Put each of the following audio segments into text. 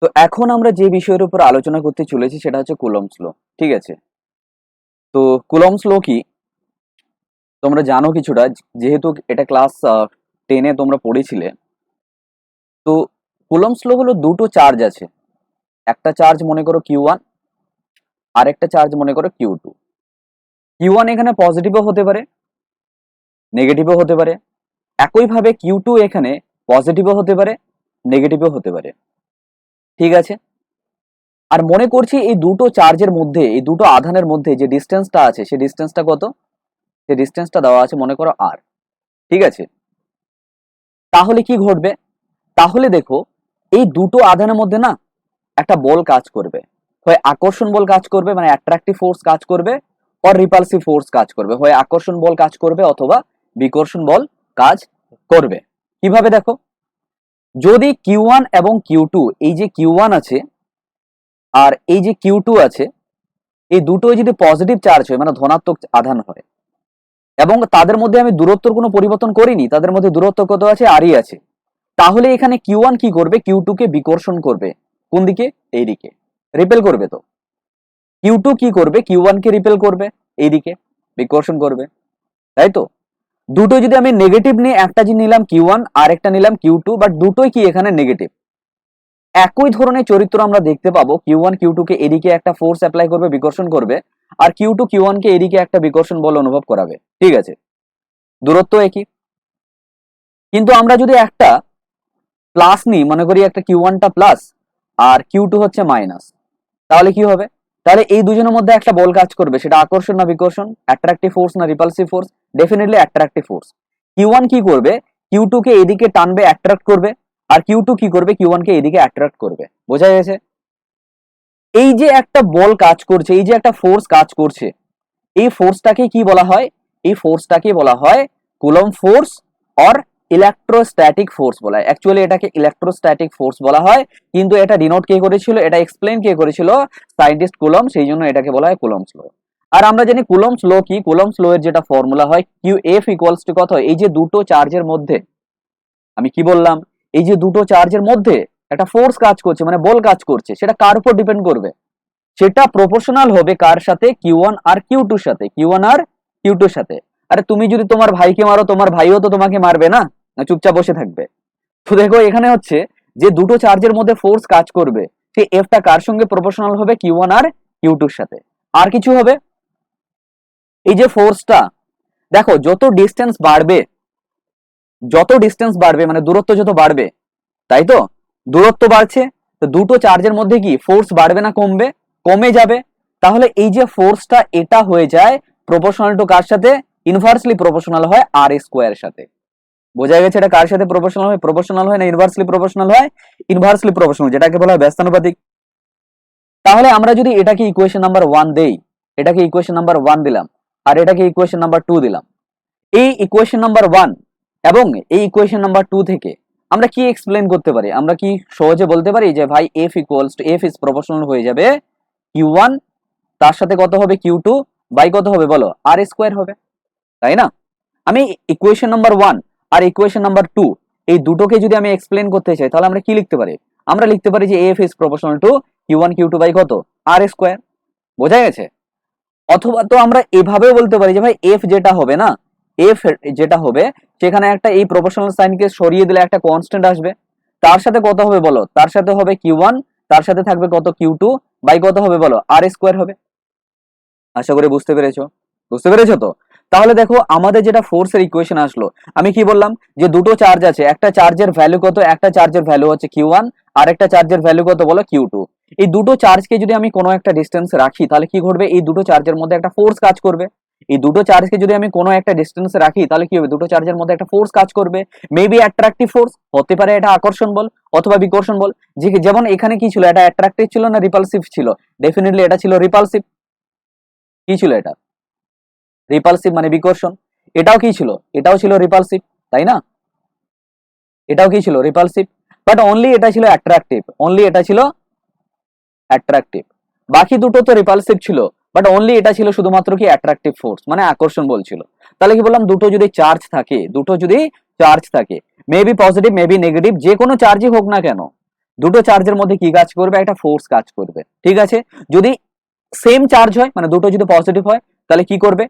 তো এখন আমরা যে বিষয়ের উপর আলোচনা করতে চলেছি সেটা হচ্ছে কুলম্বস ল। ঠিক আছে, তো কুলম্বস ল কি তোমরা জানো কিছুটা, যেহেতু এটা ক্লাস 10-এ তোমরা পড়েছিলে। তো কুলম্বস ল হলো দুটো চার্জ আছে, একটা চার্জ মনে করো Q1 আর একটা চার্জ মনে করো Q2। Q1 এখানে পজিটিভও হতে পারে, নেগেটিভও হতে পারে, একইভাবে Q2 এখানে পজিটিভও হতে পারে, নেগেটিভও হতে পারে। ঠিক আছে, আর মনে করছি এই দুটো চার্জের মধ্যে, এই দুটো আধানের মধ্যে যে ডিস্টেন্সটা আছে সেই ডিস্টেন্সটা কত, সেই ডিস্টেন্সটা দেওয়া আছে মনে করো R। ঠিক আছে, তাহলে কি ঘটবে, তাহলে দেখো এই দুটো আধানের মধ্যে না একটা বল কাজ করবে, হয় আকর্ষণ বল কাজ করবে মানে অ্যাট্রাকটিভ ফোর্স কাজ করবে, আর রিপালসিভ ফোর্স কাজ করবে, হয় আকর্ষণ বল কাজ করবে অথবা বিকর্ষণ বল কাজ করবে। কিভাবে দেখো, যদি Q1 এবং Q2, এই যে Q1 আছে আর এই যে Q2 আছে, এই দুটোই যদি পজিটিভ চার্জ হয় মানে ধনাত্মক আধান হয়, এবং তাদের মধ্যে আমি দূরত্বর কোনো পরিবর্তন করিনি, তাদের মধ্যে দূরত্ব কত আছে, আরই আছে, তাহলে এখানে Q1 কি করবে, Q2 কে বিকর্ষণ করবে। কোন দিকে, এই দিকে, রিপেল করবে। তো Q2 কি করবে, Q1 কে রিপেল করবে, এই দিকে বিকর্ষণ করবে, তাই তো। দুটো যদি আমি নেগেটিভ নিয়ে, একটা যে নিলাম Q1 আর একটা নিলাম Q2, বাট দুটোই কি এখানে নেগেটিভ। একই ধরনের চরিত্র আমরা দেখতে পাবো, Q1 Q2 কে এদিকে একটা ফোর্স অ্যাপ্লাই করবে, বিকর্ষণ করবে, আর Q2 Q1 কে এদিকে একটা বিকর্ষণ বল অনুভব করাবে। ঠিক আছে, দূরত্ব একই, কিন্তু আমরা যদি একটা প্লাস নিই, মনে করি একটা Q1 টা প্লাস আর Q2 হচ্ছে মাইনাস, তাহলে কি হবে, তাহলে এই দুজনের মধ্যে একটা বল কাজ করবে, সেটা আকর্ষণ না বিকর্ষণ, অ্যাট্রাকটিভ ফোর্স না repulsive force, definitely attractive force. Q1 কি করবে, Q2 কে এদিকে টানবে, অ্যাট্রাক্ট করবে, আর Q2 কি করবে, Q1 কে এদিকে অ্যাট্রাক্ট করবে। বোঝা গেছে, এই যে একটা বল কাজ করছে, এই যে একটা ফোর্স কাজ করছে, এই ফোর্সটাকে কি বলা হয়, এই ফোর্সটাকে বলা হয় coulomb force or electrostatic force বলা হয়। অ্যাকচুয়ালি এটাকে ইলেকট্রোস্ট্যাটিক ফোর্স বলা হয়, কিন্তু এটা ডিনোট কে করেছিল, এটা এক্সপ্লেন কে করেছিল, সায়েন্টিস্ট কুলম্ব, সেই জন্য এটাকে বলা হয় কুলম্বস ল। আর আমরা জানি কুলম্বস ল কি, কুলম্বস ল এর যেটা ফর্মুলা হয় QF ইকুয়ালস টু কত, এই যে দুটো চার্জের মধ্যে, আমি কি বললাম, এই যে দুটো চার্জের মধ্যে একটা ফোর্স কাজ করছে মানে বল কাজ করছে, সেটা কার উপর ডিপেন্ড করবে, সেটা প্রপোর্শনাল হবে কার সাথে, Q1 আর Q2 সাথে, Q1 আর Q2 সাথে। আরে তুমি যদি তোমার ভাইকে মারো, তোমার ভাইও তো তোমাকে মারবে না, না চুপচাপ বসে থাকবে। তো দেখো এখানে হচ্ছে যে দুটো চার্জের মধ্যে ফোর্স কাজ করবে, সেই এফটা কার সঙ্গে প্রপোর্শনাল হবে, Q1 আর Q2 সাথে। আর কিছু হবে, এই যে ফোর্সটা, দেখো যত ডিস্টেন্স বাড়বে, যত ডিস্টেন্স বাড়বে মানে দূরত্ব যত বাড়বে, তাই তো, দূরত্ব বাড়ছে, তো দুটো চার্জের মধ্যে কি ফোর্স বাড়বে না কমবে, কমে যাবে। তাহলে এই যে ফোর্সটা, এটা হয়ে যায় প্রপোর্শনাল টু কার সাথে, ইনভার্সলি প্রপোর্শনাল হয় আর স্কোয়ার সাথে। বোঝা গেছে এটা কার সাথে প্রপোর্শনাল হয়, প্রপোর্শনাল হয় না ইনভার্সলি প্রপোর্শনাল হয়, ইনভার্সলি প্রপোর্শনাল, যেটাকে বলা হয় ব্যস্তানুপাতিক। তাহলে আমরা যদি এটাকে ইকুয়েশন নাম্বার 1 দেই, এটাকে ইকুয়েশন নাম্বার 1 দিলাম, আর এটাকে ইকুয়েশন নাম্বার 2 দিলাম, এই ইকুয়েশন নাম্বার 1 এবং এই ইকুয়েশন নাম্বার 2 থেকে আমরা কি এক্সপ্লেন করতে পারি, আমরা কি সহজে বলতে পারি যে ভাই F equals to F is proportional হয়ে যাবে Q1 তার সাথে কত হবে, Q2 বাই কত হবে বলো, আর স্কোয়ার হবে, তাই না। আমি ইকুয়েশন নাম্বার 1 আর ইকুয়েশন নাম্বার 2 এই দুটোকে যদি আমি এক্সপ্লেন করতে চাই, তাহলে আমরা কি লিখতে পারি, আমরা লিখতে পারি যে F is proportional to Q1 Q2 by কত, আর স্কোয়ার। বোঝা গেছে, অথবা তো আমরা এভাবেও বলতে পারি যে ভাই F যেটা হবে না, F যেটা হবে সেখানে একটা এই প্রপোর্শনাল সাইনকে সরিয়ে দিলে একটা কনস্ট্যান্ট আসবে, তার সাথে কত হবে বলো, তার সাথে হবে Q1, তার সাথে থাকবে কত Q2 বাই কত হবে বলো, আর স্কোয়ার হবে। আশা করি বুঝতে পেরেছো, বুঝতে পেরেছো তো। তাহলে দেখো আমাদের যেটা ফোর্সের ইকুয়েশন আসলো, আমি কি বললাম যে দুটো চার্জ আছে, একটা চার্জের ভ্যালু কত, একটা চার্জের ভ্যালু হচ্ছে Q1 আর একটা চার্জের ভ্যালু কত বলো, Q2। এই দুটো চার্জকে যদি আমি কোনো একটা ডিস্টেন্স রাখি, তাহলে কি ঘটবে, এই দুটো চার্জের মধ্যে একটা ফোর্স কাজ করবে। এই দুটো চার্জকে যদি আমি কোনো একটা ডিস্টেন্স রাখি, তাহলে কি হবে, দুটো চার্জের মধ্যে একটা ফোর্স কাজ করবে, মেবি অ্যাট্রাকটিভ ফোর্স হতে পারে, এটা আকর্ষণ বল অথবা বিকর্ষণ বল। যেমন এখানে কি ছিল, এটা অ্যাট্রাকটিভ ছিল না রিপালসিভ ছিল, ডেফিনেটলি এটা ছিল রিপালসিভ। কি ছিল এটা, রিপালসিভ মানে বিকর্ষণ। এটাও কি ছিল, এটাও ছিল রিপালসিভ, তাই না, এটাও কি ছিল রিপালসিভ, বাট অনলি এটা ছিল অ্যাট্রাকটিভ, অনলি এটা ছিল অ্যাট্রাকটিভ। বাকি দুটো তো রিপালসিভ ছিল, বাট অনলি এটা ছিল শুধুমাত্র কি অ্যাট্রাকটিভ ফোর্স মানে আকর্ষণ বল ছিল। তাহলে কি বললাম, দুটো যদি চার্জ থাকে, দুটো যদি চার্জ থাকে, মেবি পজিটিভ মেবি নেগেটিভ, যে কোনো চার্জই হোক না কেন, দুটো চার্জের মধ্যে কি কাজ করবে, একটা ফোর্স কাজ করবে, ঠিক আছে। যদি সেম চার্জ হয়, মানে দুটো যদি পজিটিভ হয়, তাহলে কি করবে,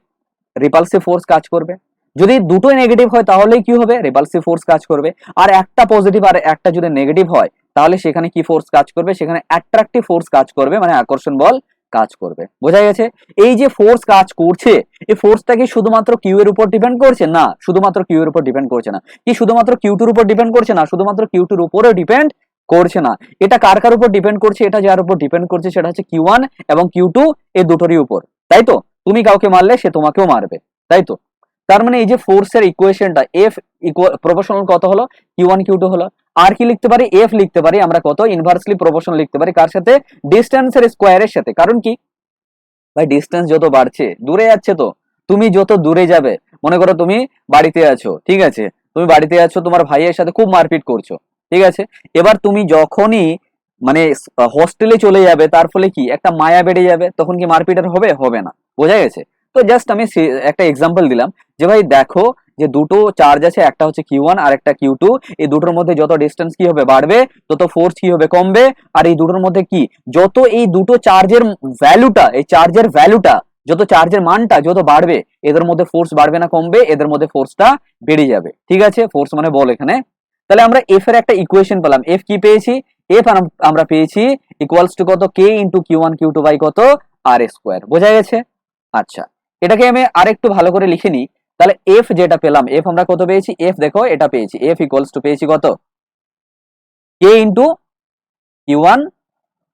রিপালসিভ ফোর্স কাজ করবে। যদি দুটোই নেগেটিভ হয় তাহলে কি হবে, রিপালসিভ ফোর্স কাজ করবে। আর একটা পজিটিভ আর একটা যদি নেগেটিভ হয় তাহলে সেখানে কি ফোর্স কাজ করবে, সেখানে অ্যাট্রাকটিভ ফোর্স কাজ করবে, মানে আকর্ষণ বল কাজ করবে। বোঝা গেছে? এই যে ফোর্স কাজ করছে, এই ফোর্সটা কি শুধুমাত্র কিউ এর উপর ডিপেন্ড করছে? না, শুধুমাত্র কিউ এর উপর ডিপেন্ড করছে না। কি শুধুমাত্র কিউ টুর উপর ডিপেন্ড করছে? না, শুধুমাত্র কিউ টুর উপরেও ডিপেন্ড করছে না। এটা কার কার উপর ডিপেন্ড করছে? এটা যার উপর ডিপেন্ড করছে সেটা হচ্ছে কিউ ওয়ান এবং কিউ টু, এই দুটোরই উপর, তাই তো। তুমি কাউকে মারলে সে তোমাকেও মারবে, তাই তো। তার মানে এই যে ফোর্সের ইকুয়েশনটা এফ প্রপোর্শনাল কত হলো, কিউ ওয়ান কিউ টু হলো। আর কি লিখতে পারি, এফ লিখতে পারি আমরা কত, ইনভার্সলি প্রপোর্শনাল লিখতে পারি, কার সাথে, ডিস্টেন্সের স্কোয়ারের সাথে। কারণ কি ভাই, ডিস্টেন্স যত বাড়ছে দূরে যাচ্ছে, তো তুমি যত দূরে যাবে, মনে করো তুমি বাড়িতে আছো, ঠিক আছে, তুমি বাড়িতে আছো, তোমার ভাইয়ের সাথে খুব মারপিট করছো, ঠিক আছে। এবার তুমি যখনই মানে হোস্টেলে চলে যাবে, তার ফলে কি একটা মায়া বেড়ে যাবে, তখন কি মারপিট আর হবে, হবে না। বোঝা গেছে? তো জাস্ট আমি একটা এক্সাম্পল দিলাম যে ভাই দেখো, যে দুটো চার্জ আছে, একটা হচ্ছে কিউ ওয়ান আর একটা কিউ টু, এই দুটোর মধ্যে যত ডিস্টেন্স কি হবে বাড়বে, তত ফোর্স কি হবে কমবে। আর এই দুটোর মধ্যে কি, যত এই দুটো চার্জের ভ্যালুটা, এই চার্জের ভ্যালুটা, যত চার্জের মানটা যত বাড়বে, এদের মধ্যে ফোর্স বাড়বে না কমবে, এদের মধ্যে ফোর্সটা বেড়ে যাবে, ঠিক আছে। ফোর্স মানে বল এখানে। তাহলে আমরা এফ এর একটা ইকুয়েশন পেলাম। এফ কি পেয়েছি, এফ আমরা পেয়েছি ইকুয়ালস টু কত, K into q one Q two by কত, আর স্কোয়ার। বোঝা গেছে? আচ্ছা, এটাকে আমি আরেকটু ভালো করে লিখে নিই। তাহলে এফ যেটা পেলাম, এফ আমরা কত পেয়েছি, এফ দেখো এটা পেয়েছি, এফ ইকুয়ালস টু পেয়েছি কত, K into q one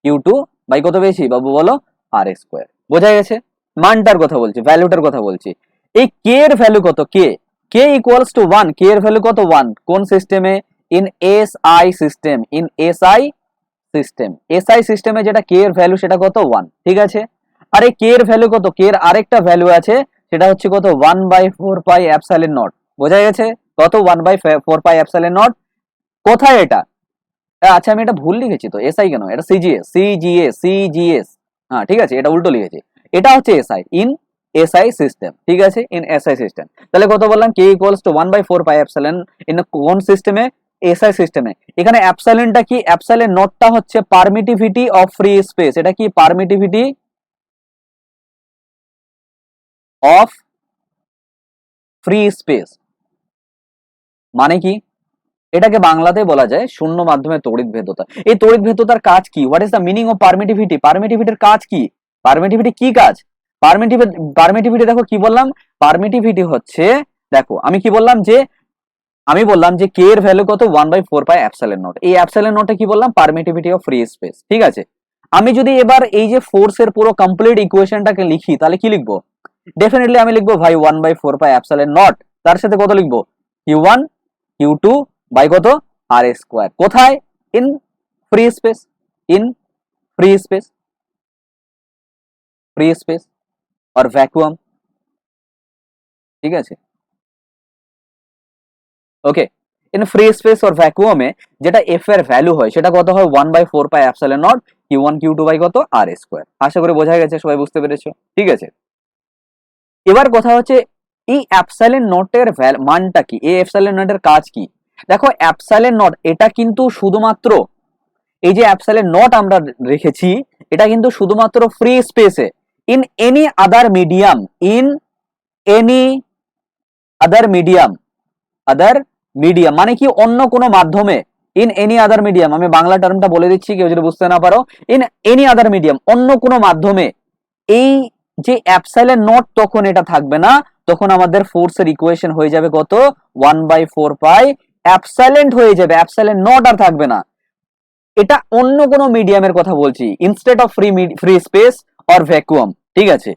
Q two by কত পেয়েছি বাবু বলো, আর স্কোয়ার। বোঝা গেছে? মানটার কথা বলছি, ভ্যালুটার কথা বলছি। এই কে এর ভ্যালু কত, কে, কে ইকুয়ালস টু ওয়ান, কে এর ভ্যালু কত, ওয়ান। কোন সিস্টেমে, in S I system, in S I system, S I সিস্টেমে যেটা কে এর ভ্যালু সেটা কত, ওয়ান, ঠিক আছে। আর এই কে এর ভ্যালু কত, কে এর আরেকটা ভ্যালু আছে, সেটা হচ্ছে কত, one by four pi epsilon nought. বোঝা গেছে? কত, one by four pi epsilon nought. কোথায় এটা, আচ্ছা আমি এটা ভুল লিখেছি তো, এসআই কেন, এটা সিজিএস, সিজিএস, সিজিএস, হ্যাঁ ঠিক আছে, এটা উল্টো লিখেছি। এটা হচ্ছে এসআই, ইন এসআই সিস্টেম, ঠিক আছে, ইন এসআই সিস্টেম। তাহলে কত বললাম, K equals to 1/4 pi epsilon, in কোন সিস্টেমে, এসআই সিস্টেমে। এখানে অ্যাপসাইলনটা কি, অ্যাপসাইলন নটটা হচ্ছে পারমিটিভিটি অফ ফ্রি স্পেস। এটা কি, পারমিটিভিটি অফ ফ্রি স্পেস, মানে কি, এটাকে বাংলাতে বলা যায় শূন্য মাধ্যমে তড়িৎ ভেদ্যতা। এই তড়িৎ ভেদ্যতার কাজ কি, what is the meaning of permittivity, পারমিটিভিটির কাজ কি, পারমিটিভিটি কি কাজ, পারমিটিভিটি দেখো কি বললাম, পারমিটিভিটি হচ্ছে, দেখো আমি কি বললাম, যে আমি বললাম যে কে এর ভ্যালু কত, 1/4 পাই এপসাইলন নট। এই এপসাইলন নটে কি বললাম, পারমিটিভিটি অফ ফ্রি স্পেস, ঠিক আছে। আমি যদি এবার এই যে ফোর্সের পুরো কমপ্লিট ইকুয়েশনটাকে লিখি, তাহলে কি লিখবো, ডেফিনেটলি আমি লিখবো ভাই 1/4 পাই এপসাইলন নট, তার সাথে কত লিখবো, Q one Q two by কত, আর স্কোয়ার। কোথায়, in free space, in free space, free space আর ভ্যাকুয়াম, ঠিক আছে, ওকে। ইন ফ্রি স্পেস আর ভ্যাকুয়ামে যেটা এফ এর ভ্যালু হয় সেটা কত হয়, 1/4 pi epsilon naught, Q one Q two by কত, আর স্কোয়ার। আশা করি বোঝা গেছে, সবাই বুঝতে পেরেছো, ঠিক আছে। এবার কথা হচ্ছে এই অ্যাপসাইলন নটের মানটা কি, এই অ্যাপসাইলন নটের কাজ কি। দেখো অ্যাপসাইলন নট এটা কিন্তু শুধুমাত্র, এই যে অ্যাপসাইলন নট আমরা রেখেছি, এটা কিন্তু শুধুমাত্র ফ্রি স্পেসে, in any other medium, in any other medium, other medium মানে কি, অন্য কোনো মাধ্যমে, ইন এনি আদার মিডিয়াম, আমি বাংলা টার্মটা বলে দিচ্ছি কেউ যদি বুঝতে না পারো, ইন এনি আদার মিডিয়াম, অন্য কোনো মাধ্যমে এই যে অ্যাপসাইলন নট, তখন এটা থাকবে না, তখন আমাদের ফোর্সের ইকুয়েশন হয়ে যাবে কত, 1/4 পাই অ্যাপসাইলেন্ট হয়ে যাবে, অ্যাপসাইলন নট আর থাকবে না। এটা অন্য কোনো মিডিয়ামের কথা বলছি, instead of free space or vacuum, ঠিক আছে।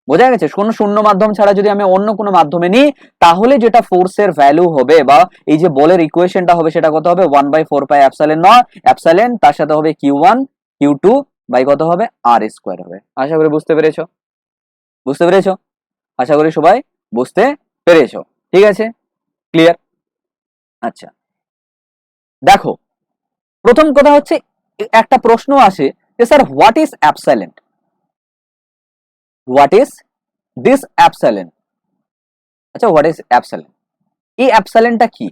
বোঝা গেছে? কোনো শূন্য মাধ্যম ছাড়া যদি আমি অন্য কোনো মাধ্যমে নিই, তাহলে যেটা ফোর্সের ভ্যালু হবে বা এই যে বলের ইকুয়েশনটা হবে, সেটা কত হবে, 1/4 পাই এপসাইলন নট, এপসাইলন তার সাথে হবে Q one Q two by কত হবে, আর স্কোয়ার হবে। আশা করি বুঝতে পেরেছো, বুঝতে পেরেছো, আশা করি সবাই বুঝতে পেরেছো, ঠিক আছে, ক্লিয়ার। আচ্ছা দেখো, প্রথম কথা হচ্ছে একটা প্রশ্ন আসে যে sir what is epsilon, what is this epsilon. আচ্ছা হোয়াট ইজ অ্যাপসাইলেন্ট, এই অ্যাপসাইলেন্টটা কি,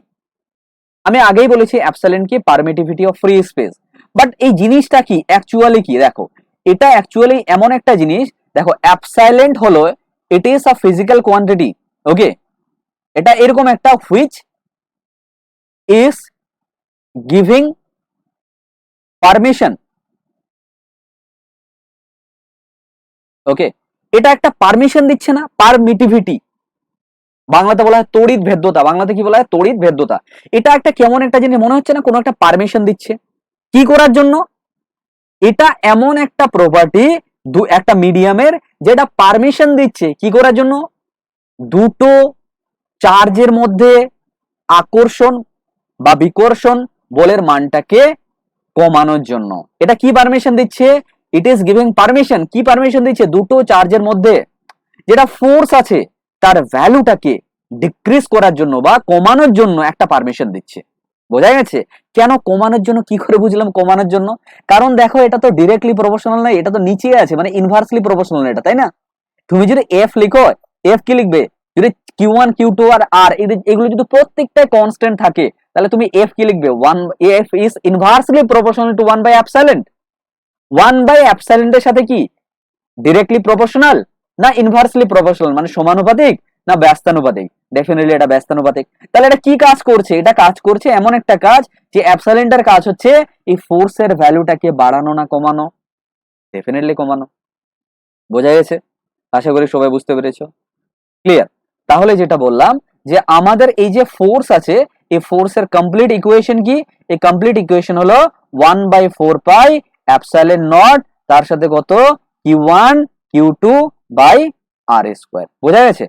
আমি আগেই বলেছি অ্যাপসাইলেন্ট কি, permittivity of free space, but এই জিনিসটা কি অ্যাকচুয়ালি কি, দেখো এটা অ্যাকচুয়ালি এমন একটা জিনিস, দেখো অ্যাবসাইলেন্ট হলো it is a physical quantity, okay, এটা এরকম একটা which is giving permission, okay, এটা একটা পারমিশন দিচ্ছে না, পারমিটিভিটি, বাংলাতে বলা হয় তড়িৎ ভেদ্যতা, বাংলাতে কি বলা হয় তড়িৎ ভেদ্যতা। এটা একটা কেমন একটা জিনিস মনে হচ্ছে না, কোনো একটা পারমিশন দিচ্ছে কি করার জন্য, এটা এমন একটা প্রপার্টি একটা মিডিয়ামের যেটা পারমিশন দিচ্ছে কি করার জন্য, দুটো চার্জের মধ্যে আকর্ষণ বা বিকর্ষণ বলের মানটাকে কমানোর জন্য। এটা কি পারমিশন দিচ্ছে, ইট ইজ গিভিং পারমিশন, কি পারমিশন দিচ্ছে, দুটো চার্জের মধ্যে যেটা ফোর্স আছে তার ভ্যালুটাকে ডিক্রিজ করার জন্য বা কমানোর জন্য একটা পারমিশন দিচ্ছে। বোঝা গেছে কেন কমানোর জন্য, কি করে বুঝলাম কমানোর জন্য, কারণ দেখো এটা তো ডিরেক্টলি প্রপোর্শনাল নয়, এটা তো নিচে আছে, মানে ইনভার্সলি প্রপোর্শনাল এটা, তাই না? তুমি যদি এফ লিখো, এফ কি লিখবে, যদি Q1 Q2 আর আর এগুলো যদি প্রত্যেকটা কনস্ট্যান্ট থাকে তাহলে তুমি এফ কি লিখবে, 1 F is inversely proportional to 1 by epsilon. 1 by এপসাইলনের সাথে কি ডিরেক্টলি প্রপোর্শনাল না ইনভার্সলি প্রপোর্শনাল, মানে সমানুপাতিক না ব্যস্তানুপাতিক, ডেফিনেটলি এটা ব্যস্তানুপাতিক। তাহলে এটা কি কাজ করছে, এটা কাজ করছে এমন একটা কাজ যে অ্যাপসাইলেন্টের কাজ হচ্ছে এই ফোর্সের ভ্যালুটাকে বাড়ানো না কমানো, ডেফিনেটলি কমানো। বোঝা গেছে? আশা করি সবাই বুঝতে পেরেছো, ক্লিয়ার? তাহলে যেটা বললাম যে আমাদের এই যে ফোর্স আছে এই ফোর্সের কমপ্লিট ইকুয়েশন কি, এই কমপ্লিট ইকুয়েশন হলো 1/4 পাই এপসাইলন নট, তার সাথে কত Q1 Q2 by R square. বোঝা গেছে?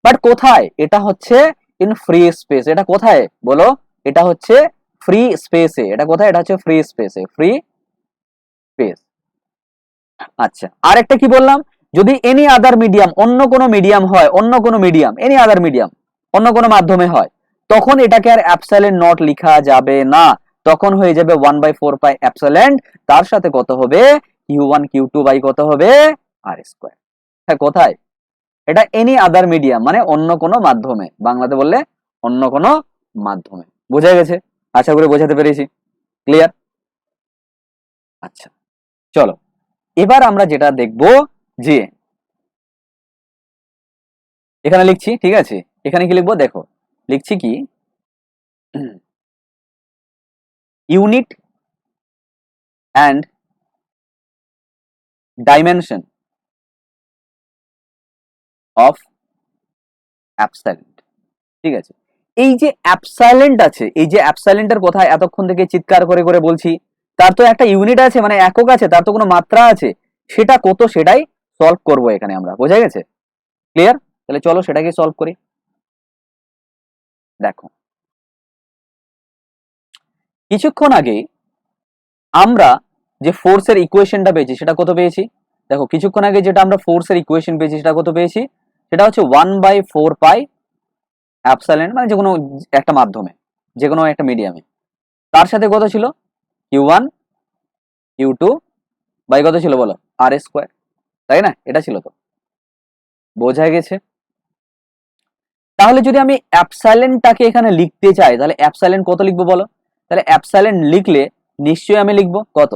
বাট কোথায়, এটা হচ্ছে ইন ফ্রি স্পেস, এটা কোথায় বলো, এটা হচ্ছে ফ্রি স্পেসে, এটা কোথায়, এটা হচ্ছে ফ্রি স্পেসে, ফ্রি স্পেস। আচ্ছা আরেকটা কি বললাম, যদি এনি আদার মিডিয়াম, অন্য কোনো মিডিয়াম হয়, অন্য কোনো মিডিয়াম, এনি আদার মিডিয়াম, অন্য কোনো মাধ্যমে হয়, তখন এটাকে আর অ্যাপসাইলন নট লেখা যাবে না, তখন হয়ে যাবে 1/4 পাই এপসাইলন, তার সাথে কত হবে Q1 Q2 বাই কত হবে আর স্কোয়ার। হ্যাঁ কোথায়, এটা এনি আদার মিডিয়াম মানে অন্য কোনো মাধ্যমে, বাংলাতে বললে অন্য কোনো মাধ্যমে। বোঝা গেছে? আশা করি বোঝাতে পেরেছি, ক্লিয়ার? আচ্ছা চলো এবার আমরা যেটা দেখব যে এখানে লিখছি, ঠিক আছে, এখানে কি লিখবো দেখো, লিখছি কি ইউনিট অ্যান্ড ডাইমেনশন অফ অ্যাপসাইলেন্ট, ঠিক আছে। এই যে অ্যাপসাইলেন্ট আছে, এই যে অ্যাপসাইলেন্টের কথা এতক্ষণ থেকে চিৎকার করে করে বলছি, তার তো একটা ইউনিট আছে, মানে একক আছে, তার তো কোনো মাত্রা আছে, সেটা কত সেটাই সলভ করব এখানে আমরা। বোঝা গেছে? ক্লিয়ার? তাহলে চলো সেটাকে সলভ করি। দেখো কিছুক্ষণ আগে আমরা যে ফোর্সের ইকুয়েশনটা পেয়েছি সেটা কত পেয়েছি, দেখো কিছুক্ষণ আগে যেটা আমরা ফোর্সের ইকুয়েশন পেয়েছি সেটা কত পেয়েছি, সেটা হচ্ছে 1/4 পাই অ্যাপসাইলন, মানে যে কোনো একটা মাধ্যমে, যে কোনো একটা মিডিয়ামে, তার সাথে কত ছিল Q1 Q2 বাই কত ছিল বলো আর স্কোয়ার, তাই না? এটা ছিল তো, বোঝা গেছে? তাহলে যদি আমি অ্যাপসাইলেনটাকে এখানে লিখতে চাই তাহলে অ্যাপসাইলেন কত লিখবো বলো, তাহলে অ্যাপসাইলেন লিখলে নিশ্চয়ই আমি লিখবো কত,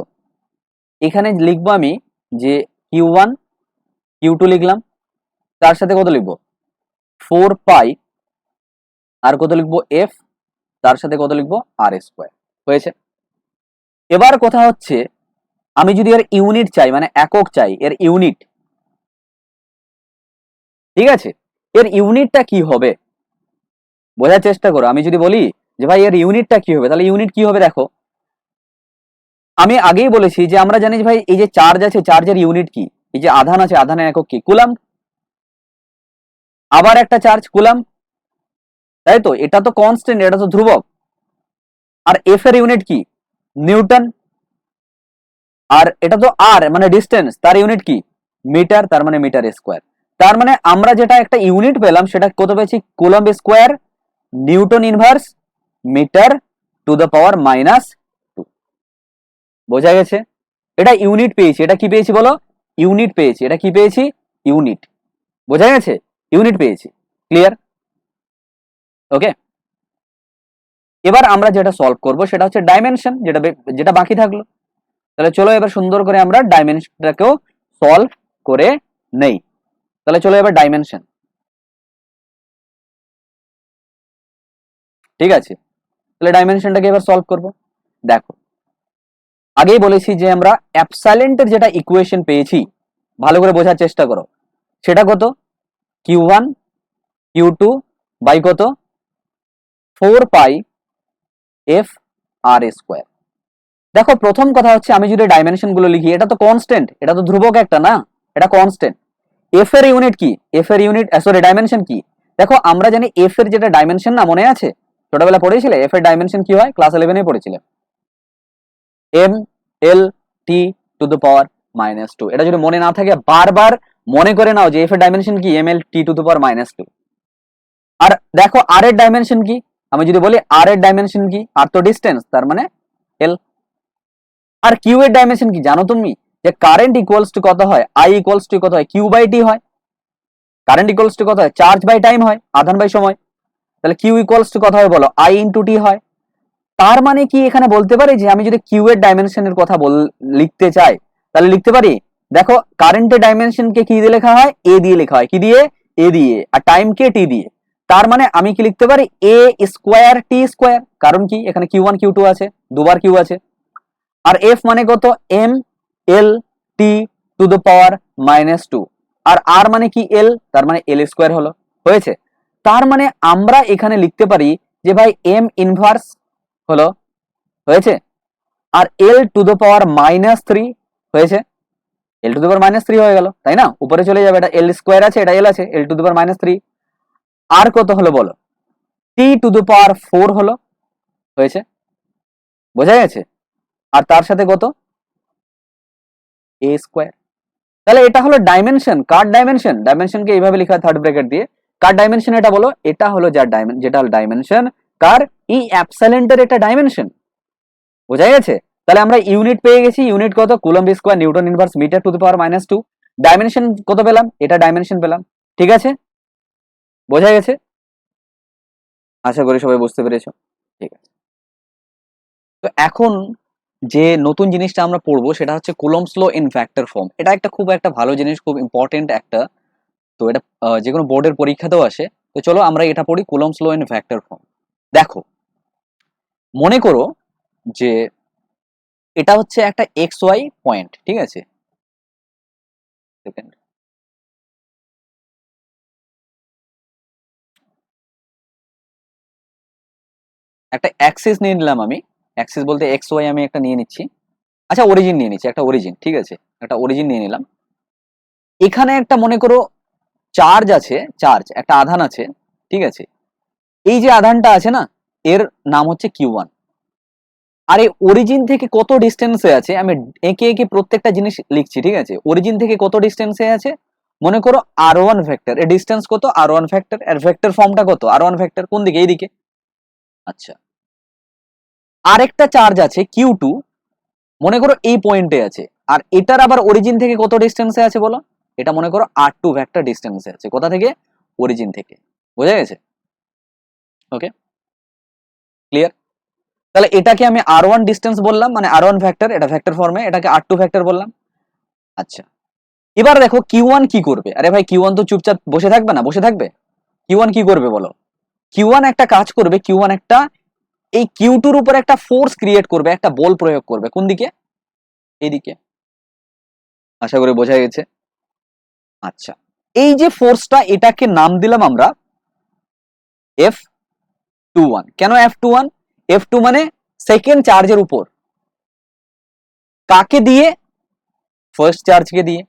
এখানে লিখবো আমি যে Q1 Q2 লিখলাম, তার সাথে কত লিখবো 4 পাই, আর কত লিখবো F, তার সাথে কত লিখবো আর স্কোয়ার। হয়েছে? এবার কথা হচ্ছে আমি যদি এর ইউনিট চাই, মানে একক চাই, এর ইউনিট, ঠিক আছে, এর ইউনিটটা কি হবে বোঝার চেষ্টা করো। আমি যদি বলি যে ভাই এর ইউনিটটা কি হবে, তাহলে ইউনিট কি হবে দেখো, আমি আগেই বলেছি যে আমরা জানি যে ভাই এই যে চার্জ আছে চার্জের ইউনিট কি, এই যে আধান আছে আধানের একক কি কুলাম, আবার একটা চার্জ কুলাম, তাই তো, এটা তো কনস্ট্যান্ট, এটা তো ধ্রুবক। আর এফ এর ইউনিট কি নিউটন, আর এটা তো আর মানে ডিস্টেন্স, তার ইউনিট কি মিটার, তার মানে মিটার স্কোয়ার। তার মানে আমরা যেটা একটা ইউনিট পেলাম সেটা কত পেয়েছি coulomb square newton inverse metre to the power -2। বোঝা গেছে? এটা ইউনিট পেয়েছি, এটা কি পেয়েছি বলো ইউনিট পেয়েছি, এটা কি পেয়েছি ইউনিট। বোঝা গেছে? ইউনিট পেয়েছি, ক্লিয়ার? ওকে, এবার আমরা যেটা সলভ করব সেটা হচ্ছে ডাইমেনশন, যেটা যেটা বাকি থাকলো। তাহলে চলো এবার সুন্দর করে আমরা ডাইমেনশনটাকেও সলভ করে নেই। তাহলে চলো এবার ডাইমেনশন, ঠিক আছে। তাহলে ডাইমেনশনটাকে এবার সলভ করব। দেখো আগেই বলেছি যে আমরা অ্যাপসাইলেন্টের যেটা ইকুয়েশন পেয়েছি, ভালো করে বোঝার চেষ্টা করো। সেটা কত? Q1 Q2 বাই কত? 4 পাই এফ আর স্কোয়ার। দেখো প্রথম কথা হচ্ছে আমি যদি ডাইমেনশন গুলো লিখি, এটা তো কনস্ট্যান্ট, এটা তো ধ্রুবক একটা না, এটা কনস্ট্যান্ট। এফ এর ইউনিট কি? এফ এর ইউনিট সরি ডাইমেনশন কি? দেখো আমরা জানি এফ এর যেটা ডাইমেনশন, না মনে আছে ছোটবেলা পড়েছিলে এফ এর ডাইমেনশন কি হয়? ক্লাস 11 এ পড়েছিলে, M L T to the power -2। এটা যদি মনে না থাকে বারবার মনে করে নাও যে এফ এর ডাইমেনশন কি? M L T to the power -2। আর দেখো আর এর ডাইমেনশন কি? আমি যদি বলি আর এর ডাইমেনশন কি? আর তো ডিস্টেন্স, তার মানে এল। আর কিউ এর ডাইমেনশন কি জানো তুমি? যে কারেন্ট ইকুয়ালস টু কত হয়? আই ইকুয়ালস টু কত হয়? কিউ বাই টি হয়। কারেন্ট ইকুয়ালস টু কত হয়? চার্জ বাই টাইম হয়, আধান বাই সময়। তাহলে কিউ ইকুয়ালস টু কত হয় বলো? আই ইনটু টি হয়। তার মানে কি এখানে বলতে পারি যে আমি যদি কিউ এর ডাইমেনশনের কথা লিখতে চাই, তাহলে লিখতে পারি, দেখো কারেন্টের ডাইমেনশনকে কি দিয়ে লেখা হয়? এ দিয়ে লেখা হয়। কি দিয়ে? এ দিয়ে। আর টাইমকে টি দিয়ে। তার মানে আমি কি লিখতে পারি? এ স্কোয়ার টি স্কোয়ার। কারণ কি এখানে কিউ1 কিউ2 আছে, দুবার কিউ আছে। আর এফ মানে কত? M L T to the power -2। আর আর মানে কি? এল, তার মানে এল স্কোয়ার হলো। হয়েছে? তার মানে আমরা এখানে লিখতে পারি যে ভাই এম ইনভার্স হলো, হয়েছে, আর এল টু দ্য পাওয়ার -3 হয়েছে। এল টু দ্য পাওয়ার -3 হয়ে গেল, তাই না? উপরে চলে যাবে, এটা এল স্কোয়ার আছে, এটা এল আছে, এল টু দ্য পাওয়ার -3। আর কত হলো বলো? টি টু দ্য পাওয়ার 4 হলো, হয়েছে, বোঝা গেছে? আর তার সাথে কত? এ স্কোয়ার। তাহলে এটা হলো ডাইমেনশন। কার ডাইমেনশন? ডাইমেনশনকে এইভাবে লেখা হয় থার্ড ব্র্যাকেট দিয়ে। কার ডাইমেনশন এটা বলো? এটা হলো যেটা হলো ডাইমেনশন কার? এই অ্যাপসাইলেন্টের একটা ডাইমেনশন। বোঝা গেছে? তাহলে আমরা ইউনিট পেয়ে গেছি। ইউনিট কত? Coulomb square newton inverse metre to the power -2। Dimension কত পেলাম? এটা ডাইমেনশন পেলাম। ঠিক আছে, বোঝা গেছে? আশা করি সবাই বুঝতে পেরেছো। ঠিক আছে, তো এখন যে নতুন জিনিসটা আমরা পড়বো সেটা হচ্ছে Coulomb's law in vector form. এটা একটা খুব একটা ভালো জিনিস, খুব ইম্পর্টেন্ট একটা। তো এটা যে কোনো বোর্ডের পরীক্ষাতেও আসে। তো চলো আমরা এটা পড়ি, Coulomb's law in vector form. দেখো মনে করো যে এটা হচ্ছে একটা এক্স ওয়াই পয়েন্ট, ঠিক আছে। সেকেন্ড, একটা অ্যাক্সিস নিয়ে নিলাম আমি। অ্যাক্সিস বলতে এক্স ওয়াই আমি একটা নিয়ে নিচ্ছি। আচ্ছা অরিজিন নিয়ে নিচ্ছি, একটা অরিজিন, ঠিক আছে, একটা অরিজিন নিয়ে নিলাম। এখানে একটা মনে করো চার্জ আছে, চার্জ একটা আধান আছে, ঠিক আছে। এই যে আধানটা আছে না, এর নাম হচ্ছে কিউ1। আর এই অরিজিন থেকে কত ডিস্টেন্সে আছে, আমি একে একে প্রত্যেকটা জিনিস লিখছি, ঠিক আছে। অরিজিন থেকে কত ডিস্টেন্সে আছে? মনে করো আর1 ভেক্টর। এর ডিস্টেন্স কত? আর1 ভেক্টর। এর ভেক্টর ফর্মটা কত? আর1 ভেক্টর কোন দিকে? এইদিকে। আচ্ছা, আরেকটা চার্জ আছে কিউ2, মনে করো এই পয়েন্টে আছে। আর এটার আবার অরিজিন থেকে কত ডিস্টেন্সে আছে বলো? এটা মনে করো আর2 ভেক্টর ডিস্টেন্সে আছে। কোথা থেকে? অরিজিন থেকে। বোঝা গেছে? ওকে, ক্লিয়ার? তাহলে এটাকে আমি আর1 ডিস্টেন্স বললাম, মানে আর1 ভেক্টর, এটা ভেক্টর ফর্মে, এটাকে আর2 ভেক্টর বললাম। আচ্ছা, এবার দেখো কিউ1 কি করবে? আরে ভাই কিউ1 তো চুপচাপ বসে থাকবে না, বসে থাকবে? কিউ1 কি করবে বলো? কিউ1 একটা কাজ করবে। কিউ1 একটা এই কিউ2 উপর একটা ফোর্স ক্রিয়েট করবে, একটা বল প্রয়োগ করবে। কোন দিকে? এইদিকে। আশা করি বোঝা গেছে। আচ্ছা, এই যে ফোর্সটা, এটাকে নাম দিলাম আমরা F21। কেন F21? F2 মানে সেকেন্ড চার্জের উপর। কাকে দিয়ে? ফার্স্ট চার্জকে দিয়ে।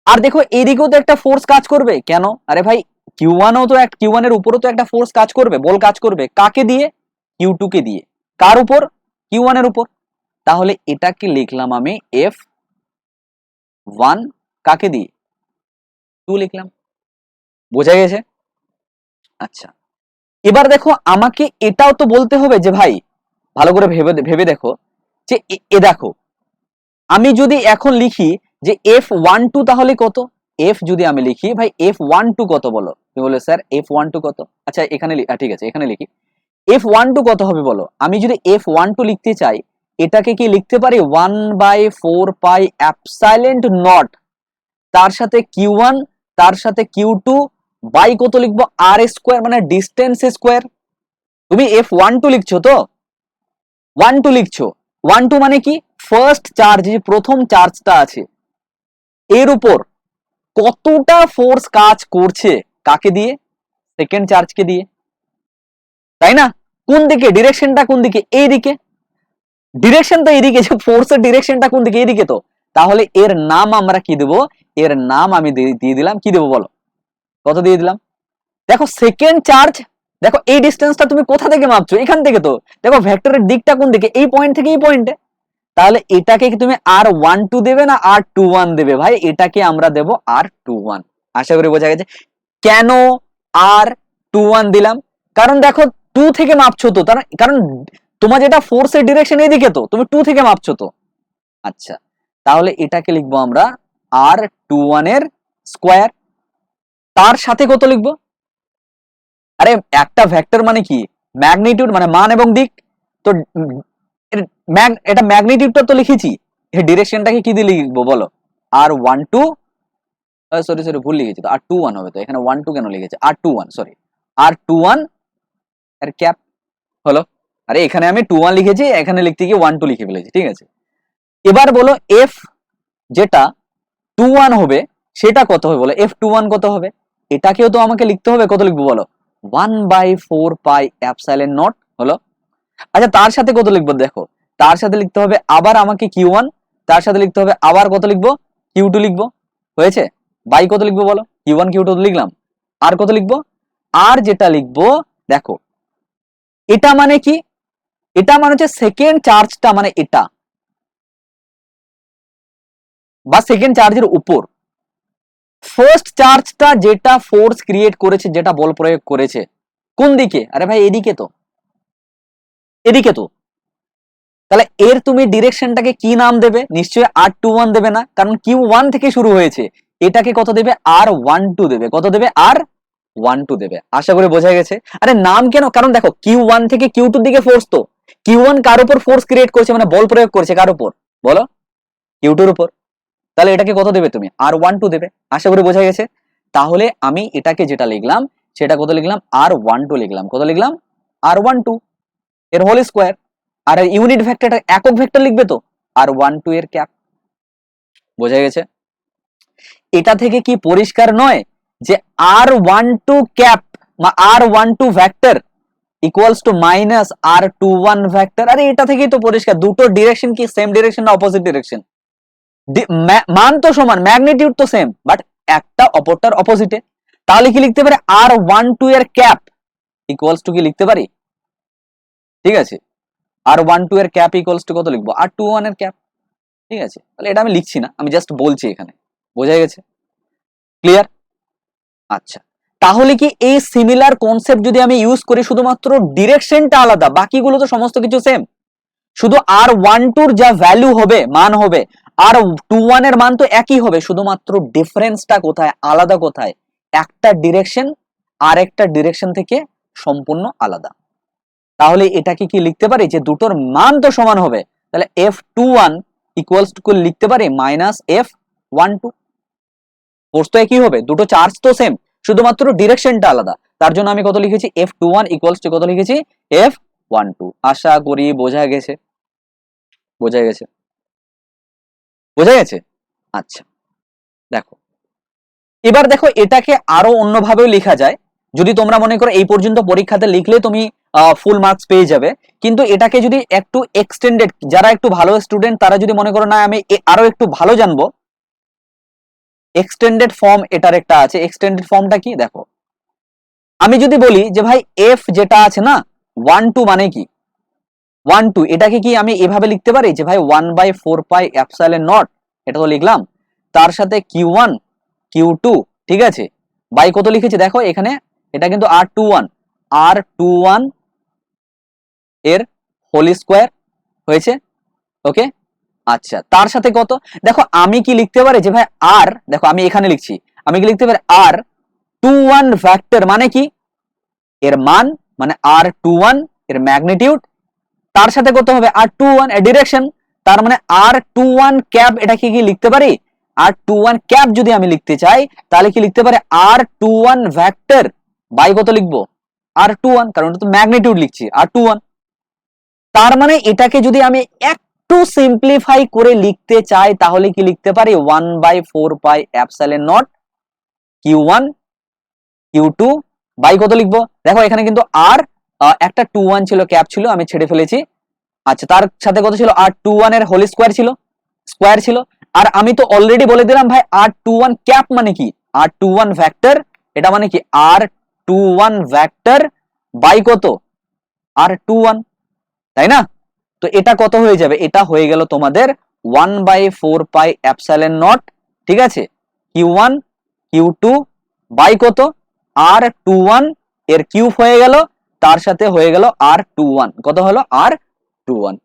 আর দেখো এদিকেও তো একটা ফোর্স কাজ করবে। কেন? আরে ভাই কিউ1ও তো কিউ1 এর উপরও তো একটা ফোর্স কাজ করবে, বল কাজ করবে। কাকে দিয়ে? কিউ2 কে দিয়ে। কার উপর? কিউ1 এর উপর। তাহলে এটাকে লিখলাম আমি F1 কাকে দিয়ে? 2 লিখলাম। বোঝা গেছে? আচ্ছা, এবার দেখো আমাকে এটাও তো বলতে হবে যে ভাই ভালো করে ভেবে ভেবে দেখো যে দেখো আমি যদি এখন লিখি যে F12 তাহলে কত? এফ যদি আমি লিখি ভাই F12 কত বলো? তুমি বলে স্যার F12 কত? আচ্ছা এখানে ঠিক আছে, এখানে লিখি F12 কত হবে বলো? আমি যদি F12 লিখতে চাই, এটাকে কি লিখতে পারি 1/4 পাই এপসাইলন নট, তার সাথে Q1 তার সাথে Q2 বাই কত লিখবো আর স্কোয়ার, মানে ডিস্টেন্স স্কোয়ার। তুমি F12 লিখছো তো, 12 লিখছো, 12 মানে কি ফার্স্ট চার্জ, যে প্রথম চার্জটা আছে এর উপর কতটা ফোর্স কাজ করছে, কাকে দিয়ে, সেকেন্ড চার্জকে দিয়ে, তাই না? কোন দিকে, ডিরেকশনটা কোন দিকে, এই দিকে, ডিরেকশন তো এইদিকে, যে ফোর্সের ডিরেকশনটা কোন দিকে, এইদিকে তো। তাহলে এর নাম আমরা কি দেবো, এর নাম আমি দিয়ে দিলাম, কি দেবো বলো, কত দিয়ে দিলাম, দেখো সেকেন্ড চার্জ, দেখো এই ডিস্টেন্সটা তুমি কোথা থেকে মাপছো, এখান থেকে তো, দেখো ভেক্টরের দিকটা কোন দিকে, এই পয়েন্ট থেকে এই পয়েন্টে। তাহলে এটাকে কি তুমি R12 দেবে না R21 দেবে? ভাই এটাকে আমরা দেব R21। আশা করি বোঝা গেছে কেন R21 দিলাম, কারণ দেখো 2 থেকে মাপছো তো, কারণ তোমার যেটা ফোর্সের ডিরেকশন এদিকে তো, তুমি 2 থেকে মাপছো তো। আচ্ছা, তাহলে এটাকে লিখবো আমরা R21 এর স্কোয়ার, তার সাথে কত লিখবো, আরে একটা ভেক্টর মানে কি ম্যাগনিটিউড, মানে মান এবং দিক, তো এটা ম্যাগনিটিউডটা তো লিখেছি, এই ডিরেকশনটাকে কি দিয়ে লিখবো বলো, R12, সরি ভুল লিখেছি তো, R21 হবে তো, এখানে 12 কেন লিখেছি, R21 সরি, R21 এর ক্যাপ হলো। আরে এখানে আমি 21 লিখেছি, এখানে লিখতে গিয়ে 12 লিখে ফেলেছি, ঠিক আছে। এবার বলো F যেটা 21 হবে সেটা কত হবে বলো, F21 কত হবে, এটাকেও তো আমাকে লিখতে হবে, কত লিখবো বলো, 1/4 পাই এপসাইলন নট হলো। আচ্ছা তার সাথে কত লিখবো, দেখো তার সাথে লিখতে হবে আবার আমাকে Q1, তার সাথে লিখতে হবে আবার কত লিখবো, Q2 লিখবো, হয়েছে, বাই কত লিখবো বলো, Q1 Q2 লিখলাম, আর কত লিখবো, আর যেটা লিখবো দেখো, এটা মানে কি, এটা মানে হচ্ছে সেকেন্ড চার্জটা, মানে এটা বা সেকেন্ড চার্জের উপর ফার্স্ট চার্জটা যেটা ফোর্স ক্রিয়েট করেছে, যেটা বল প্রয়োগ করেছে, কোন দিকে, আরে ভাই এদিকে তো, এদিকে তো। তাহলে এর তুমি ডিরেকশনটাকে কি নাম দেবে, নিশ্চয়ই R21 দেবে না, কারণ Q1 থেকে শুরু হয়েছে, এটাকে কত দেবে, R12 দেবে, কত দেবে, R12 দেবে। আশা করি বোঝা গেছে। আরে নাম কেন, কারণ দেখো Q1 থেকে Q2 দিকে ফোর্স তো, Q1 কার উপর ফোর্স ক্রিয়েট করছে, মানে বল প্রয়োগ করছে কার উপর বলো, Q2 এর উপর, তাহলে এটাকে কত দেবে তুমি, R12 দেবে। আশা করি বোঝা গেছে। তাহলে আমি এটাকে যেটা লিখলাম সেটা কত লিখলাম, R12 লিখলাম, কত লিখলাম, R12 এর হোল স্কোয়ার। আর ইউনিট ভেক্টরটা একক ভেক্টর লিখবে তো, R12 এর ক্যাপ। বোঝা গেছে? এটা থেকে কি পরিষ্কার নয় যে R12 ক্যাপ বা R12 vector equals two minus R21 vector? আরে এটা থেকেই তো পরিষ্কার, দুটো ডিরেকশন কি সেম ডিরেকশন না অপোজিট ডিরেকশন? মান তো সমান, ম্যাগনিটিউড তো সেম, বাট একটা অপরটার অপোজিটে। তাহলে কি লিখতে পারে, R12 এর ক্যাপ ইকুয়ালস টু কি লিখতে পারি, ঠিক আছে, R12 এর ক্যাপ ইকুয়ালস টু কত লিখবো, R21 এর ক্যাপ, ঠিক আছে। তাহলে এটা আমি লিখছি না, আমি জাস্ট বলছি এখানে। বোঝা গেছে? ক্লিয়ার? আচ্ছা, তাহলে কি এই সিমিলার কনসেপ্ট যদি আমি ইউজ করি, শুধুমাত্র ডিরেকশনটা আলাদা, বাকিগুলো তো সমস্ত কিছু সেম, শুধু R12 যা ভ্যালু হবে, মান হবে, R21 এর মান তো একই হবে, শুধুমাত্র ডিফারেন্সটা কোথায়, আলাদা কোথায়, একটা ডিরেকশন আর একটা ডিরেকশন থেকে সম্পূর্ণ আলাদা। তাহলে এটাকে কি লিখতে পারি যে দুটোর মান তো সমান হবে, তাহলে F21 ইকুয়ালস টু লিখতে পারি মাইনাস F12, ফোর্স তো একই হবে, দুটো চার্জ তো সেম, শুধুমাত্র ডিরেকশনটা আলাদা। তার জন্য আমি কত লিখেছি, F21 ইকুয়ালস টু কত লিখেছি, F12। আশা করি বোঝা গেছে, বোঝা গেছে, বোঝা গেছে। আচ্ছা দেখো, এবার দেখো এটাকে আরো অন্যভাবেও লেখা যায়, যদি তোমরা মনে করো এই পর্যন্ত পরীক্ষাতে লিখলে তুমি ফুল মার্কস পেয়ে যাবে, কিন্তু এটাকে যদি একটু এক্সটেন্ডেড, যারা একটু ভালো স্টুডেন্ট তারা যদি মনে করো না আমি আরো একটু ভালো জানবো, এক্সটেন্ডেড ফর্ম এটার একটা আছে। এক্সটেন্ডেড ফর্মটা কি দেখো, আমি যদি বলি যে ভাই এফ যেটা আছে না 12 মানে কি, 12 এটাকে কি আমি এভাবে লিখতে পারি যে ভাই 1/4 পাই এপসাইলন নট, এটা তো লিখলাম, তার সাথে Q1 Q2, ঠিক আছে, বাই কত লিখেছি দেখো এখানে, এটা কিন্তু R21 এর হোল স্কোয়ার হয়েছে, ওকে। আচ্ছা তার সাথে কত, দেখো আমি কি লিখতে পারি যে ভাই আর, দেখো আমি এখানে লিখছি, আমি কি লিখতে পারি R21 ভেক্টর মানে কি, এর মান, মানে R21 এর ম্যাগনিটিউড তার সাথে কত হবে r21 ডিরেকশন, তার মানে r21 ক্যাপ, এটা কি লিখতে পারি r21 ক্যাপ যদি আমি লিখতে চাই তাহলে কি লিখতে পারি r21 ভেক্টর বাই কত লিখবো r21, কারণ এটা তো ম্যাগনিটিউড লিখছি r21। তার মানে এটাকে যদি আমি একটু সিম্পলিফাই করে লিখতে চাই তাহলে কি লিখতে পারি 1/4 pi epsilon not q1 q2 by কত লিখবো, দেখো এখানে কিন্তু আর একটা 21 ছিল, ক্যাপ ছিল, আমি ছেড়ে ফেলেছি। আচ্ছা, তার সাথে কত ছিল r21 এর হোল স্কোয়ার ছিল। আর আমি তো অলরেডি বলে দিলাম ভাই r21 ক্যাপ মানে কি r21 ভেক্টর, এটা মানে কি r21 ভেক্টর বাই কত r21, তাই না? তো এটা কত হয়ে যাবে, এটা হয়ে গেল তোমাদের 1/4 পাই এপসাইলন নট, ঠিক আছে, q1 q2 বাই কত r21 এর কিউব হয়ে গেল, তার সাথে হয়ে গেল r21, কত হলো r21।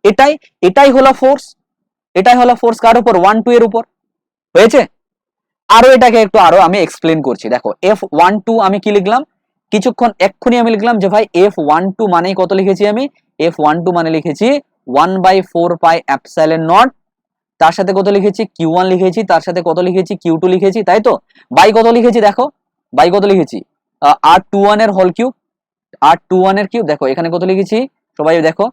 এটাই হলো ফোর্স, এটাই হলো ফোর্স কার উপর 1 2 এর উপর, হয়েছে? আরো এটাকে একটু আরো আমি এক্সপ্লেন করছি। দেখো F12 আমি কি লিখলাম এক্ষুনি আমি লিখলাম যে ভাই F12 মানে কত লিখেছি আমি, F12 মানে লিখেছি 1/4 পাই এপসাইলন নট, তার সাথে কত লিখেছি q1 লিখেছি, তার সাথে কত লিখেছি q2 লিখেছি, তাই তো, বাই কত লিখেছি, দেখো বাই কত লিখেছি r21 এর হোল কিউব, r21 এর কিউব, দেখো এখানে কত লিখেছি সবাই দেখো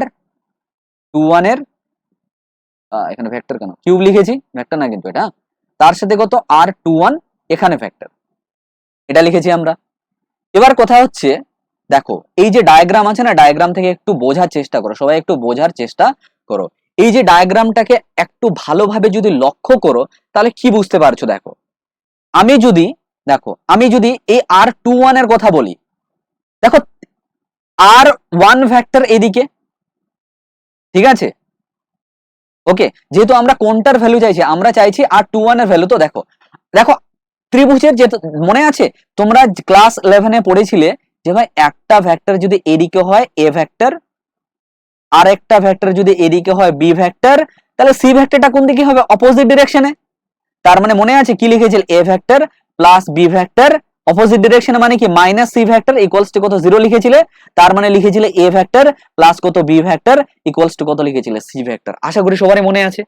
r21 এর এখানে ভেক্টর কেন কিউব লিখেছি, ভেক্টর না কিন্তু এটা, তার সাথে কত r21 এখানে ভেক্টর, এটা লিখেছি আমরা। এবার কথা হচ্ছে দেখো এই যে ডায়াগ্রাম আছে না, ডায়াগ্রাম থেকে একটু বোঝার চেষ্টা করো, সবাই একটু বোঝার চেষ্টা করো। এই যে ডায়াগ্রামটাকে একটু ভালোভাবে যদি লক্ষ্য করো তাহলে কি বুঝতে পারছো, দেখো আমি যদি এই r21 এর কথা বলি, দেখো r1 ভেক্টর এদিকে, ঠিক আছে, ওকে, যেহেতু আমরা কোনটার ভ্যালু চাইছি, আমরা চাইছি r21 এর ভ্যালু, তো দেখো দেখো ত্রিভুজের যে মনে আছে তোমরা ক্লাস 11 এ পড়েছিলে যে ভাই একটা ভেক্টর যদি এদিকে হয় a ভেক্টর, আর একটা ভেক্টর যদি এদিকে হয় b ভেক্টর, তাহলে c ভেক্টরটা কোন দিকে হবে অপোজিট ডিরেকশনে। তার মানে মনে আছে কি লিখেছিল a vector plus b vector opposite ডিরেকশনে, মানে কি minus c vector equals to কত 0 লিখেছিলে, তার মানে লিখেছিলে a ভেক্টর প্লাস কত b ভেক্টর ইকুয়ালস টু কত লিখেছিলে c ভেক্টর। আশা করি সবারই মনে আছে।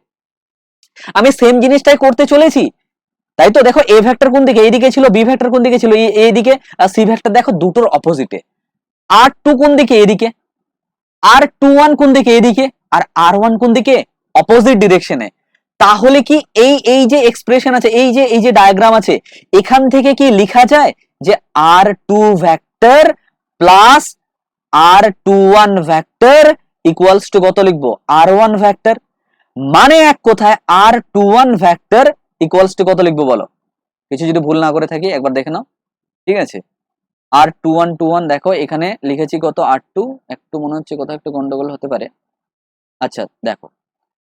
আমি সেম জিনিসটাই করতে চলেছি, তাই তো, দেখো a ভেক্টর কোন দিকে এইদিকে ছিল, b ভেক্টর কোন দিকে ছিল এইদিকে, আর c ভেক্টর দেখো দুটোর অপোজিটে, r2 কোন দিকে এদিকে, r21 কোন দিকে এদিকে, আর r1 কোন দিকে অপোজিট ডিরেকশনে। তাহলে কি এই যে এক্সপ্রেশন আছে, এই যে ডায়াগ্রাম আছে, এখান থেকে কি লেখা যায় যে r2 vector plus r21 vector equals to কত লিখবো r1 ভেক্টর, মানে এক কথায় r21 ভেক্টর ইকুয়ালস টু কত লিখবো বলো, কিছু যদি ভুল না করে থাকি একবার দেখে নাও, ঠিক আছে। r21 দেখো এখানে লিখেছি কত r2, একটু মনে হচ্ছে কোথাও একটু গন্ডগোল হতে পারে। আচ্ছা দেখো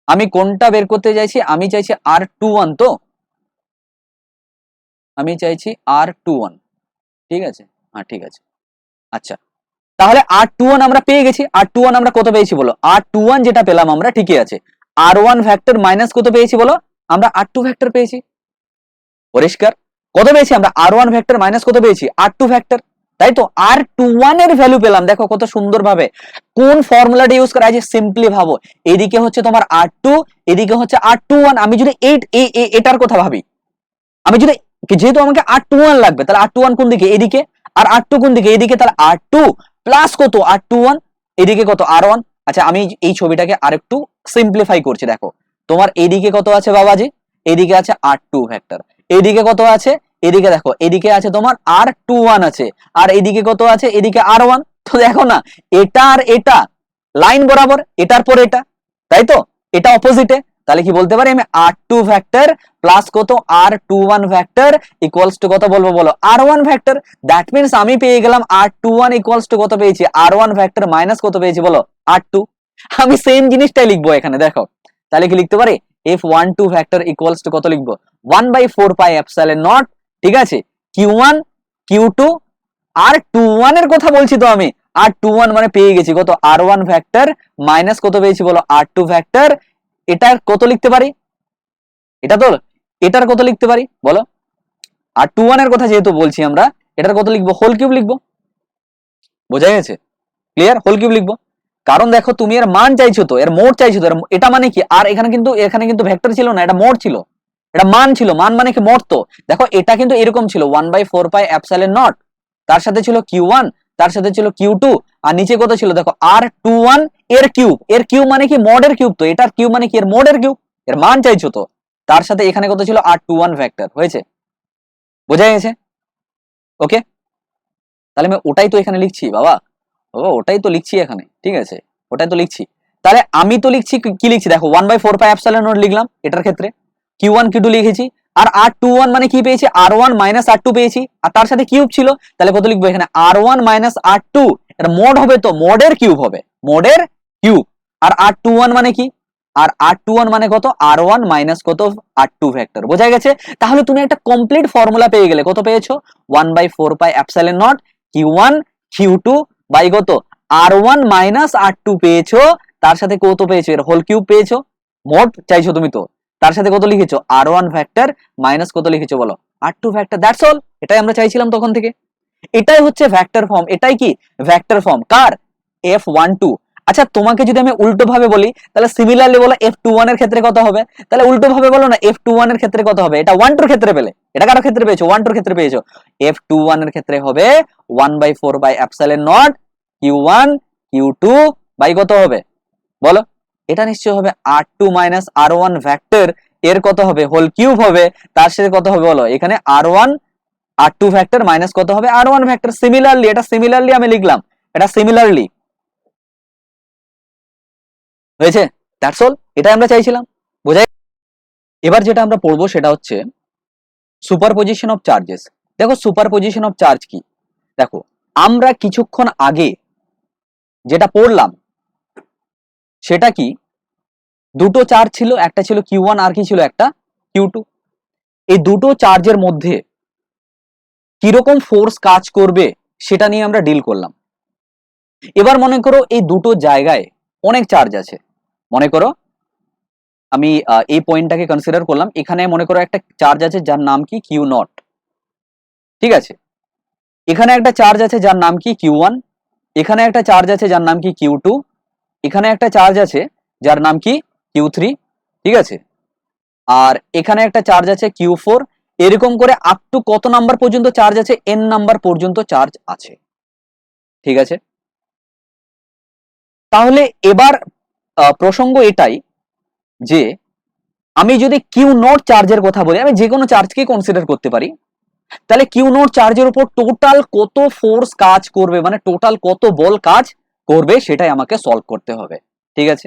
আমি কোনটা বের করতে চাইছি, আমি চাইছি r21, তো আমি চাইছি r21, ঠিক আছে, হ্যাঁ ঠিক আছে। আচ্ছা তাহলে r21 আমরা পেয়ে গেছি, r21 আমরা কত পেয়েছি বলো, r21 যেটা পেলাম আমরা ঠিকই আছে, r1 ভেক্টর মাইনাস কত পেয়েছি বলো, আমরা r2 ভেক্টর পেয়েছি, পরিষ্কার কত পেয়েছি আমরা r1 ভেক্টর মাইনাস কত পেয়েছি r2 ভেক্টর, তাই তো r21 এর ভ্যালু পেলাম। দেখো কত সুন্দর ভাবে কোন ফর্মুলাটা ইউজ করা আছে, সিম্পলি ভাবো, এদিকে হচ্ছে তোমার r2, এদিকে হচ্ছে r21, আমি যদি এটার কথা ভাবি, আমি যদি যেহেতু আমাকে r21 লাগবে তাহলে r21 কোন দিকে এদিকে, আর r2 কোন দিকে এদিকে, তাহলে r2 প্লাস কত r21 এদিকে কত r1। আচ্ছা আমি এই ছবিটাকে আরেকটু সিম্পলিফাই করছি, দেখো তোমার এইদিকে কত আছে বাবাজি, এইদিকে আছে r2 ভেক্টর, এইদিকে কত আছে, এদিকে দেখো এদিকে আছে তোমার r21 আছে, আর এদিকে কত আছে, এদিকে r1, তো দেখো না এটা আর এটা লাইন বরাবর, এটার পর এটা, তাই তো, এটা অপোজিটে, তাহলে কি বলতে পারি আমি r2 ভেক্টর প্লাস কত r21 ভেক্টর ইকুয়ালস টু কত বলবো বলো r1 ভেক্টর। দ্যাট মিন্স আমি পেয়ে গেলাম r21 ইকুয়ালস টু কত পেয়েছি r1 ভেক্টর মাইনাস কত পেয়েছি বলো r2। আমি সেম জিনিসটাই লিখবো এখানে, দেখো তাহলে কি লিখতে পারি f12 ভেক্টর ইকুয়ালস টু কত লিখবো 1/4 পাই এপসাইলন নট, ঠিক আছে, q1 q2, r21 এর কথা বলছি তো আমি, r21 মানে পেয়ে গেছি কত r1 ভেক্টর মাইনাস কত পেয়েছি বলো r2 ভেক্টর। এটার কত লিখতে পারি, এটা তো, এটার কত লিখতে পারি বলো, r21 এর কথা যেহেতু বলছি আমরা, এটার কত লিখবো হোল কিউব লিখবো, বোঝা গেছে, ক্লিয়ার, হোল কিউব লিখবো। কারণ দেখো তুমি এর মান চাইছো তো, এর মোড চাইছো তো, এটা মানে কি, আর এখানে কিন্তু ভেক্টর ছিল না, এটা মোড ছিল, এটা মান ছিল, মান মানে কি মোড। তো দেখো এটা কিন্তু এরকম ছিল 1/4πε0, তার সাথে ছিল Q1, তার সাথে ছিল Q2, আর নিচে কত ছিল দেখো R21 এর কিউব, এর কিউব মানে কি মডের কিউব, তো এটার কিউব মানে কি এর মডের কিউব, এর মান চাইছো তো, তার সাথে এখানে কত ছিল R21 ভেক্টর। হয়েছে, বোঝা গেছে? ওকে, তাহলে আমি ওটাই তো এখানে লিখছি বাবা, ও ওটাই তো লিখছি এখানে, ঠিক আছে, ওটাই তো লিখছি। তাহলে আমি তো লিখছি কি লিখছি দেখো 1/4πε0 লিখলাম এটার ক্ষেত্রে, Q1 Q2 লিখেছি, আর R21 মানে কি পেয়েছি R1 - R2 পেয়েছি, আর তার সাথে কিউব ছিল, তাহলে কত লিখবো এখানে R1 - R2, এর মোড হবে তো, মোডের কিউব হবে, মোডের কিউব। আর R21 মানে কি, আর R21 মানে কত R1 - কত R2 ভেক্টর। বোঝা গেছে? তাহলে তুমি একটা কমপ্লিট ফর্মুলা পেয়ে গেলে, কত পেয়েছো 1/4πε0 Q1 Q2 বাই কত R1 - R2 পেয়েছো, তার সাথে কত পেয়েছো এর হোল কিউব পেয়েছো, মোড চাইছো তুমি তো, তার সাথে কত লিখেছো R1 ভেক্টর মাইনাস কত লিখেছো বলো R2 ভেক্টর। দ্যাটস অল, এটাই আমরা চাইছিলাম তখন থেকে, এটাই হচ্ছে ভেক্টর ফর্ম, এটাই কি ভেক্টর ফর্ম কার F12। আচ্ছা তোমাকে যদি আমি উল্টো ভাবে বলি, তাহলে সিমিলারলি বলো F21 এর ক্ষেত্রে কত হবে, তাহলে উল্টো ভাবে বলো না F21 এর ক্ষেত্রে কত হবে, এটা 12 এর ক্ষেত্রে পেলে, এটা কার ক্ষেত্রে পেয়েছো 12 এর ক্ষেত্রে পেয়েছো, F21 এর ক্ষেত্রে হবে 1/4πε0 Q1 Q2 বাই কত হবে বলো, এটা নিশ্চয় হবে R2 - R1 ভেক্টর, এর কত হবে হোল কিউব হবে, তার সাথে কত হবে বলো এখানে R1 R2 ভেক্টর মাইনাস কত হবে R1 ভেক্টর। সিমিলারলি, এটা সিমিলারলি আমি লিখলাম, এটা সিমিলারলি। হয়েছে? দ্যাটস অল, এটাই আমরা চাইছিলাম। বোঝাই? এবার যেটা আমরা পড়বো সেটা হচ্ছে সুপারপজিশন অফ চার্জেস। দেখো সুপারপজিশন অফ চার্জ কি, দেখো আমরা কিছুক্ষণ আগে যেটা পড়লাম সেটা কি, দুটো চার্জ ছিল, একটা ছিল Q1 আর কি ছিল একটা Q2, এই দুটো চার্জের মধ্যে কিরকম ফোর্স কাজ করবে সেটা নিয়ে আমরা ডিল করলাম। এবার মনে করো এই দুটো জায়গায় অনেক চার্জ আছে, মনে করো আমি এই পয়েন্টটাকে কনসিডার করলাম, এখানে মনে করো একটা চার্জ আছে যার নাম কি Q0, ঠিক আছে, এখানে একটা চার্জ আছে যার নাম কি Q1, এখানে একটা চার্জ আছে যার নাম কি Q2, এখানে একটা চার্জ আছে যার নাম কি Q3, ঠিক আছে, আর এখানে একটা চার্জ আছে Q4, এরকম করে আপ টু কত নাম্বার পর্যন্ত চার্জ আছে, n নাম্বার পর্যন্ত চার্জ আছে, ঠিক আছে। তাহলে এবার প্রসঙ্গ এটাই যে আমি যদি Q0 চার্জের কথা বলি, আমি যে কোনো চার্জকে কনসিডার করতে পারি, তাহলে Q0 চার্জের উপর টোটাল কত ফোর্স কাজ করবে, মানে টোটাল কত বল কাজ করবে সেটাই আমাকে সলভ করতে হবে, ঠিক আছে।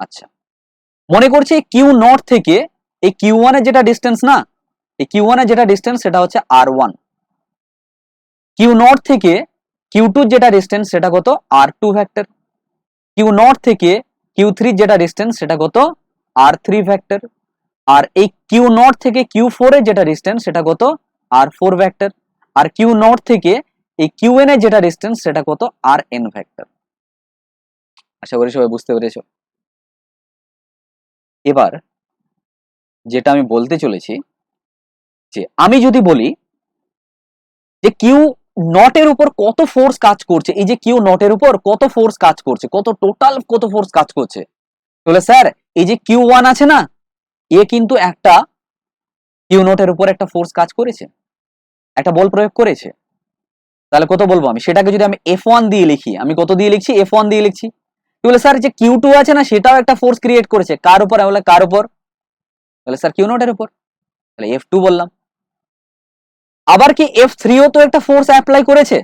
আচ্ছা, মনে করছি Q0 থেকে এই Q1 এর যেটা ডিস্টেন্স না, এই Q1 এর যেটা ডিস্টেন্স সেটা হচ্ছে R1, Q0 থেকে Q2 যেটা ডিস্টেন্স সেটা কত R2 ভেক্টর, Q0 থেকে Q3 যেটা ডিস্টেন্স সেটা কত R3 ভেক্টর, আর এই Q0 থেকে Q4 এর যেটা ডিস্টেন্স সেটা কত R4 ভেক্টর, আর Q0 থেকে এই Qn এর যেটা ডিস্টেন্স সেটা কত Rn ভেক্টর। আশা করি সবাই বুঝতে পেরেছো। এবার যেটা আমি বলতে চলেছি যে আমি যদি বলি যে Q0 এর উপর কত ফোর্স কাজ করছে, এই যে Q0 এর উপর কত ফোর্স কাজ করছে, কত টোটাল কত ফোর্স কাজ করছে, তাহলে স্যার এই যে Q1 আছে না, এ কিন্তু একটা Q0 এর উপর একটা ফোর্স কাজ করেছে, একটা বল প্রয়োগ করেছে, তাহলে কত বলবো আমি, সেটাকে যদি আমি F1 দিয়ে লিখি, আমি কত দিয়ে লিখছি F1 দিয়ে লিখছি, তাহলে স্যার যে Q2 আছে না সেটাও একটা ফোর্স ক্রিয়েট করেছে, কার উপর, বলে কার উপর, তাহলে স্যার Q0 এর উপর, তাহলে F2 বললাম। আবার কি F3 ও তো একটা ফোর্স অ্যাপ্লাই করেছে,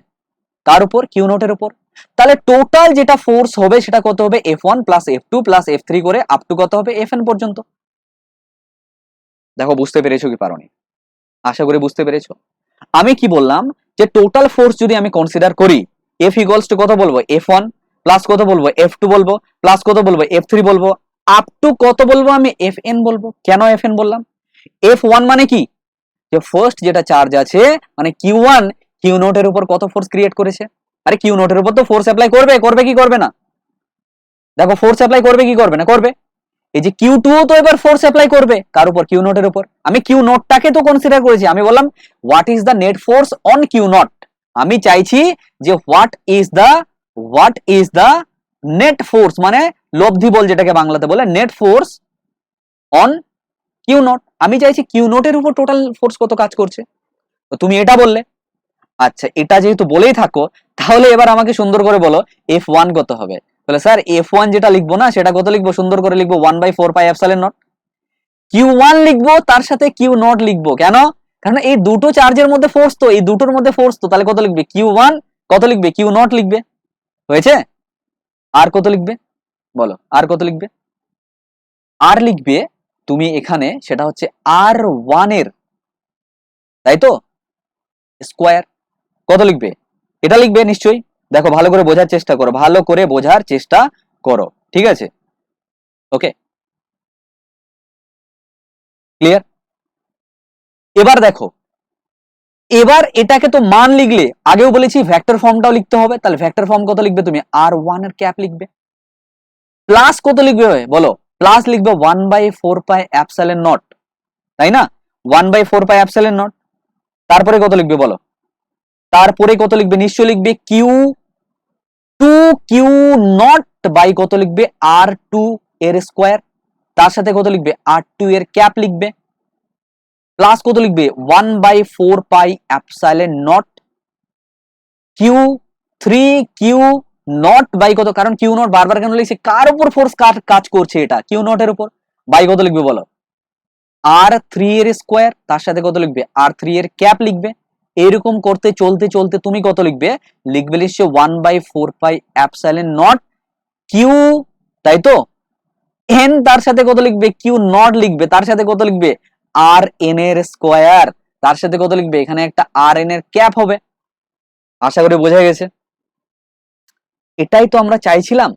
কার উপর Q0 এর উপর, তাহলে টোটাল যেটা ফোর্স হবে সেটা কত হবে F1 plus F2 plus F3 করে আপ টু কত হবে Fn পর্যন্ত। দেখো বুঝতে পেরেছো কি পারোনি, আশা করি বুঝতে পেরেছো। আমি কি বললাম যে টোটাল ফোর্স যদি আমি কনসিডার করি, F ইকুয়ালস টু কত বলবো F1 প্লাস কত বলবো F2 বলবো প্লাস কত বলবো F3 বলবো আপ টু কত বলবো আমি Fn বলবো। কেন Fn বললাম, F1 মানে কি, যে ফার্স্ট যেটা চার্জ আছে মানে Q1 Q0 এর উপর কত ফোর্স ক্রিয়েট করেছে, আরে Q0 এর উপর তো ফোর্স অ্যাপ্লাই করবে, করবে কি করবে না, দেখো ফোর্স অ্যাপ্লাই করবে কি করবে না, করবে। এই যে Q2 ও তো এবার ফোর্স অ্যাপ্লাই করবে কার উপর Q0 এর উপর, আমি Q0 টাকে তো কনসিডার করেছি, আমি বললাম what is the net force on Q0, আমি চাইছি যে what is the net force মানে লব্ধি বল যেটাকে বাংলাতে বলে, net force on Q naught. আমি চাইছি কিউ নটের উপর টোটাল ফোর্স কত কাজ করছে, তো তুমি এটা বললে। আচ্ছা, এটা যেহেতু বলেই থাকো, তাহলে এবার আমাকে সুন্দর করে বলো এফ ওয়ান কত হবে। তাহলে স্যার এফ ওয়ান যেটা লিখবো না, সেটা কত লিখবো, সুন্দর করে লিখবো 1/4πε0। কিউ ওয়ান লিখবো, তার সাথে কিউ নট লিখবো, কেন? কারণ এই দুটো চার্জের মধ্যে ফোর্স, তো এই দুটোর মধ্যে ফোর্স, তো তাহলে কত লিখবে, কিউ ওয়ান, কত লিখবে, কিউ নট লিখবে। হয়েছে? আর কত লিখবে বলো, আর কত লিখবে? আর লিখবে তুমি এখানে, সেটা হচ্ছে আর ওয়ান এর, তাই তো, স্কোয়ার। কত লিখবে? এটা লিখবে নিশ্চয়ই। দেখো ভালো করে বোঝার চেষ্টা করো, ভালো করে বোঝার চেষ্টা করো, ঠিক আছে? ওকে, ক্লিয়ার? এবার দেখো, এবার এটাকে তো মান লিখলে, আগেও বলেছি ভেক্টর ফর্মটাও লিখতে হবে, তাহলে ভেক্টর ফর্ম কত লিখবে তুমি, আর ওয়ান এর ক্যাপ লিখবে। প্লাস কত লিখবে বলো, প্লাস লিখবে 1/4πε0, তাই না? 1/4πε0। তারপরে কত লিখবে বলো, তারপরে কত লিখবে, নিশ্চয় লিখবে Q two Q not by কত লিখবে, আর টু এর স্কোয়ার, তার সাথে কত লিখবে, আর টু এর ক্যাপ লিখবে, প্লাস কত লিখবে 1/4πε0 q three q not by কত, কারণ কিউ নট বারবার কেন লিখছি, কার উপর ফোর্স কাজ করছে, এটা কিউ নট এর উপর, বাই কত লিখবে বলো, আর থ্রি এর স্কোয়ার, তার সাথে কত লিখবে, আর থ্রি এর ক্যাপ লিখবে। এরকম করতে চলতে চলতে তুমি কত লিখবে, লিখবে নিশ্চয় 1/4πε0 কিউ, তাই তো, এন, তার সাথে কত লিখবে, কিউ নট লিখবে, তার সাথে কত লিখবে, আর এন এর স্কোয়ার, তার সাথে কত লিখবে, এখানে একটা আর এন এর ক্যাপ হবে। আশা করি বোঝা গেছে। এটাই তো আমরা চাইছিলাম,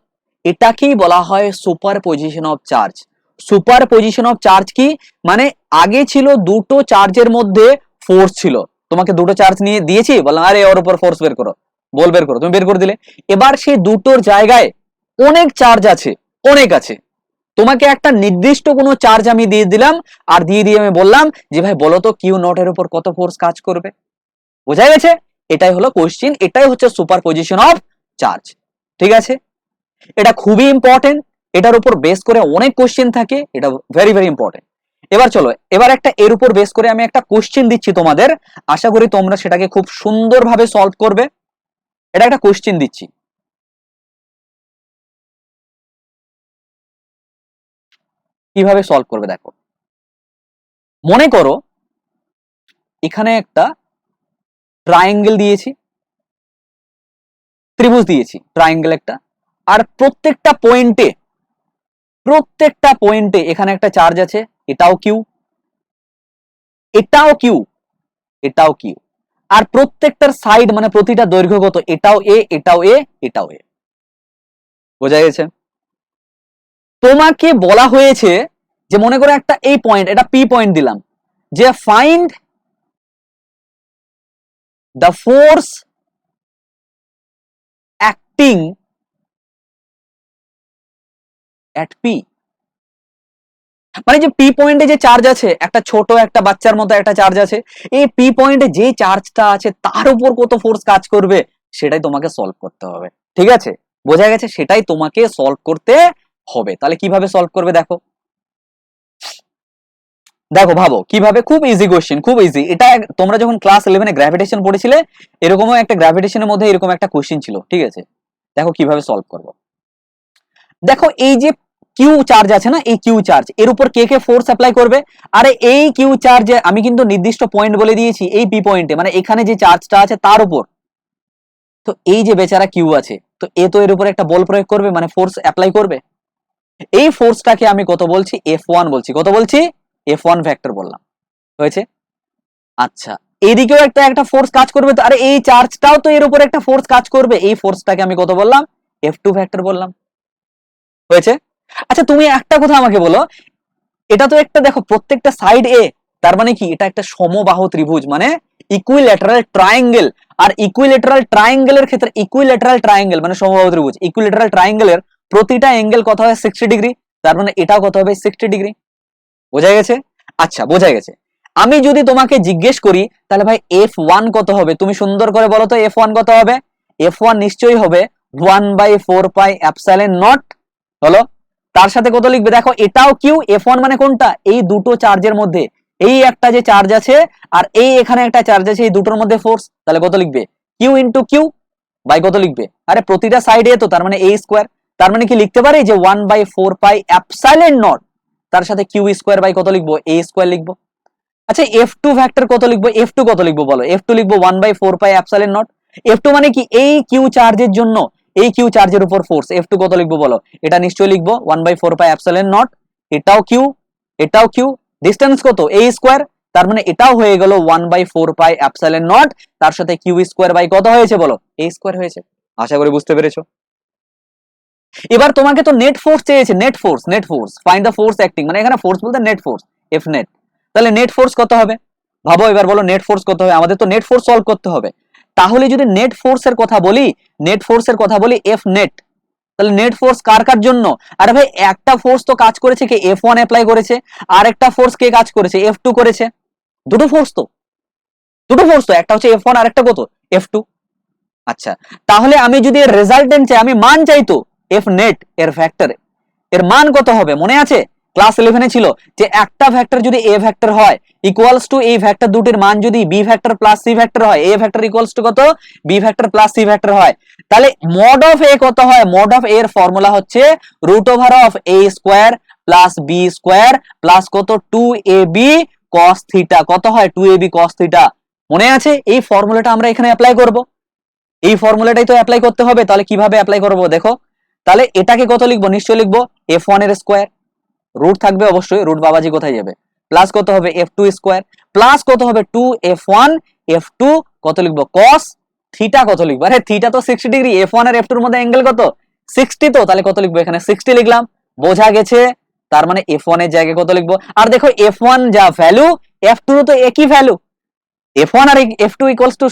এটাকেই বলা হয় super position of charge. Super position of charge কি মানে, আগে ছিল দুটো চার্জের মধ্যে ফোর্স ছিল, তোমাকে দুটো চার্জ নিয়ে দিয়েছি, বললাম আরে ওর উপর ফোর্স বের করো, বল বের করো, তুমি বের করে দিলে। এবার সেই দুটোর জায়গায় অনেক চার্জ আছে, অনেক আছে, তোমাকে একটা নির্দিষ্ট কোনো চার্জ আমি দিয়ে দিলাম, আর দিয়ে আমি বললাম যে ভাই বলো তো কিউ নট এর উপর কত ফোর্স কাজ করবে। বোঝা গেছে? এটাই হলো কোশ্চেন, এটাই হচ্ছে সুপার পজিশন অফ চার্জ। ঠিক আছে, এটা খুবই ইম্পর্টেন্ট, এটার উপর বেস করে অনেক কোশ্চেন থাকে, এটা ভেরি ভেরি ইম্পর্টেন্ট। এবার চলো, এবার একটা এর উপর বেস করে আমি একটা কোশ্চেন দিচ্ছি তোমাদের, আশা করি তোমরা সেটাকে খুব সুন্দরভাবে সলভ করবে। এটা একটা কোশ্চেন দিচ্ছি, কিভাবে সলভ করবে দেখো। মনে করো এখানে একটা ট্রায়াঙ্গেল দিয়েছি, ত্রিভুজ দিয়েছি, ট্রায়াঙ্গেল একটা, আর প্রত্যেকটা পয়েন্টে এখানে একটা চার্জ আছে, এটাও কিউ, এটাও কিউ, এটাও কিউ, আর প্রত্যেকটার সাইড মানে প্রতিটা দৈর্ঘ্য কত, এটাও এ, এটাও এ, এটাও এ। বোঝা গেছে? তোমাকে বলা হয়েছে যে মনে করো একটা এই পয়েন্ট, এটা পি পয়েন্ট দিলাম, যে find the force acting at P. মানে যে পি পয়েন্টে যে চার্জ আছে, একটা ছোট একটা বাচ্চার মতো একটা চার্জ আছে, এই পি পয়েন্টে যে চার্জটা আছে তার উপর কত ফোর্স কাজ করবে, সেটাই তোমাকে সলভ করতে হবে। ঠিক আছে, বোঝা গেছে? সেটাই তোমাকে সলভ করতে হবে। তাহলে কিভাবে সলভ করবে দেখো, দেখো ভাবো কিভাবে, খুব ইজি কোশ্চেন, খুব ইজি। এটা তোমরা যখন ক্লাস 11 এ গ্র্যাভিটেশন পড়েছিলে, এরকমও একটা গ্র্যাভিটেশনের মধ্যে এরকম একটা কোশ্চেন ছিল। ঠিক আছে, দেখো কিভাবে সলভ করবো। দেখো এই যে কিউ চার্জ আছে না, এই কিউ চার্জ এর উপর কে কে ফোর্স অ্যাপ্লাই করবে, আরে এই কিউ চার্জে আমি কিন্তু নির্দিষ্ট পয়েন্ট বলে দিয়েছি, এই পি পয়েন্টে মানে এখানে যে চার্জটা আছে তার উপর। তো এই যে বেচারা কিউ আছে, তো এ তো এর উপর একটা বল প্রয়োগ করবে, মানে ফোর্স অ্যাপ্লাই করবে। এই ফোর্সটাকে আমি কত বলছি, F1 বলছি। কত বলছি? F1 ভেক্টর বললাম। হয়েছে? আচ্ছা, এদিকেও একটা একটা ফোর্স কাজ করবে, তো আরে এই চার্জটাও তো এর উপর একটা ফোর্স কাজ করবে, এই ফোর্সটাকে আমি কত বললাম, F2 ভেক্টর বললাম। হয়েছে? আচ্ছা তুমি একটা কথা আমাকে বলো, এটা তো একটা, দেখো প্রত্যেকটা সাইড এ, তার মানে কি এটা একটা সমবাহু ত্রিভুজ, মানে ইকুইল্যাটারাল ট্রায়াঙ্গেল। আর ইকুইল্যাটারাল ট্রায়াঙ্গেলের ক্ষেত্রে, ইকুইল্যাটারাল ট্রায়াঙ্গেল মানে সমবাহু ত্রিভুজ, ইকুইল্যাটারাল ট্রায়াঙ্গেলের প্রতিটা অ্যাঙ্গেল কত হয়, 60 ডিগ্রি, তার মানে এটাও কত হবে, 60 ডিগ্রি। বোঝা গেছে? আচ্ছা বোঝা গেছে। আমি যদি তোমাকে জিজ্ঞেস করি তাহলে ভাই F1 কত হবে, তুমি সুন্দর করে বলো তো F1 কত হবে। F1 নিশ্চয়ই হবে 1/4πε0 হলো। তার সাথে কত লিখবে দেখো, এটাও কিউ, F1 মানে কোনটা, এই দুটো চার্জের মধ্যে এই একটা যে চার্জ আছে আর এই এখানে একটা চার্জ আছে, এই দুটোর মধ্যে ফোর্স, তাহলে কত লিখবে কিউ ইন্টু কিউ বাই কত লিখবে, আরে প্রতিটা সাইডে তো, তার মানে এ স্কোয়ার, তার মানে কি লিখতে পারি যে 1/4πε0 তার সাথে কিউ স্কোয়ার বাই কত লিখবো, এ স্কোয়ার লিখবো। আচ্ছা F2 ভেক্টর কত লিখবো, F2 কত লিখবো বলো, F2 লিখবো 1/4πε0। F2 মানে কি এই কিউ চার্জের জন্য, এই কিউ চার্জের উপর ফোর্স, F2 কত লিখবো বলো, এটা নিশ্চয়ই লিখবো 1/4πε0। এটাও কিউ, এটাও কিউ, ডিসটেন্স কত এ স্কোয়ার, তার মানে এটাও হয়ে গেল 1/4πε0, তার সাথে কিউ স্কোয়ার বাই কত হয়েছে বলো, এ স্কোয়ার হয়েছে। আশা করি বুঝতে পেরেছো। এবার তোমাকে তো নেট ফোর্স চেয়েছে, net force, net force find the force acting, মানে এখানে ফোর্স বলতে নেট ফোর্স, এফ নেট। তাহলে নেট ফোর্স কত হবে ভাবো, এবার বলো নেট ফোর্স কত হবে, আমাদের তো নেট ফোর্স সলভ করতে হবে। তাহলে যদি নেট ফোর্সের কথা বলি, নেট ফোর্সের কথা বলি এফ নেট, তাহলে নেট ফোর্স কার কার জন্য, আরে ভাই একটা ফোর্স তো কাজ করেছে কে, F1 অ্যাপ্লাই করেছে, আর একটা ফোর্স কে কাজ করেছে, F2 করেছে, দুটো ফোর্স তো, দুটো ফোর্স তো, একটা হচ্ছে F1 আর একটা কত, F2। আচ্ছা তাহলে আমি যদি রেজাল্টেন্ট চাই, আমি মান চাই তো, এফ নেট এর ভেক্টর, এর মান কত হবে মনে আছে, ক্লাস 11 ছিল যে একটা ভেক্টর যদি এ ভেক্টর হয় ইকুয়ালস টু এই ভেক্টর দুটির মান যদি B vector plus C vector হয়, এ ভেক্টর ইকুয়ালস টু কত, B vector plus C vector হয়, তাহলে মড অফ এ কত হয়, মড অফ এর ফর্মুলা হচ্ছে root over of A square plus B square plus কত 2ab cos থিটা, কত হয় 2ab cos থিটা, মনে আছে, এই ফর্মুলাটা আমরা এখানে অ্যাপ্লাই করব, এই ফর্মুলাটাই তো অ্যাপ্লাই করতে হবে। তাহলে কিভাবে অ্যাপ্লাই করব দেখো, তাহলে এটাকে কত লিখবো, নিশ্চয়ই লিখবো F1 এর স্কোয়ার, রুট থাকবে অবশ্যই, রুট বাবাজি কোথায় যাবে, প্লাস কত হবে F2 স্কোয়ার, প্লাস কত হবে 2F1, F2 কত লিখবো cos থিটা, কত লিখবো, আরে থিটা তো 60 ডিগ্রি, F1 আর F2 এর মধ্যে অ্যাঙ্গেল কত 60, তো তাহলে কত লিখবো এখানে 60 লিখলাম, বোঝা গেছে। তার মানে F1 এর জায়গায় কত লিখবো, আর দেখো F1 যা ভ্যালু F2 তো একই ভ্যালু, F1 আর F2 ইকুয়ালস টু,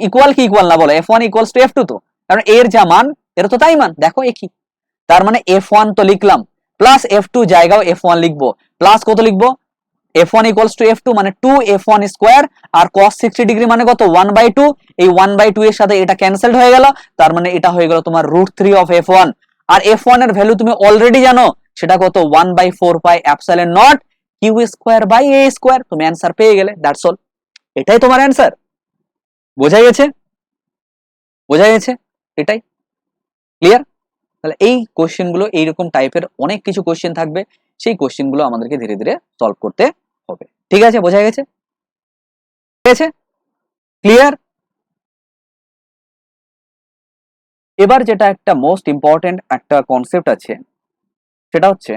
ইকুয়াল কি ইকুয়াল না বলো, F1 ইকুয়ালস টু F2 তো, কারণ এর যা মান এর তো তাই মান, দেখো একই, তার মানে F1 তো লিখলাম, প্লাস F2 জায়গাও F1 লিখবো, প্লাস কত লিখবো F1 ইকুয়ালস টু F2 মানে 2F1 স্কোয়ার, আর cos 60 ডিগ্রি মানে কত 1/2, এই 1/2 এর সাথে এটা ক্যান্সেলড হয়ে গেল, তার মানে এটা হয়ে গেল তোমার √3 অফ F1, আর F1 এর ভ্যালু তুমি অলরেডি জানো, সেটা কত 1/4πε0 q square by a square, তুমি অ্যান্সার পেয়ে গেলে, দ্যাটস অল, এটাই তোমার অ্যান্সার। বোঝা গেছে, বোঝা গেছে, এটাই ক্লিয়ার। তাহলে এই কোশ্চেন গুলো, এইরকম টাইপের অনেক কিছু কোশ্চেন থাকবে, সেই কোশ্চেন গুলো আমাদেরকে ধীরে ধীরে সলভ করতে হবে, ঠিক আছে, বোঝা গেছে, ঠিক আছে, ক্লিয়ার। এবার যেটা একটা মোস্ট ইম্পর্টেন্ট একটা কনসেপ্ট আছে, সেটা হচ্ছে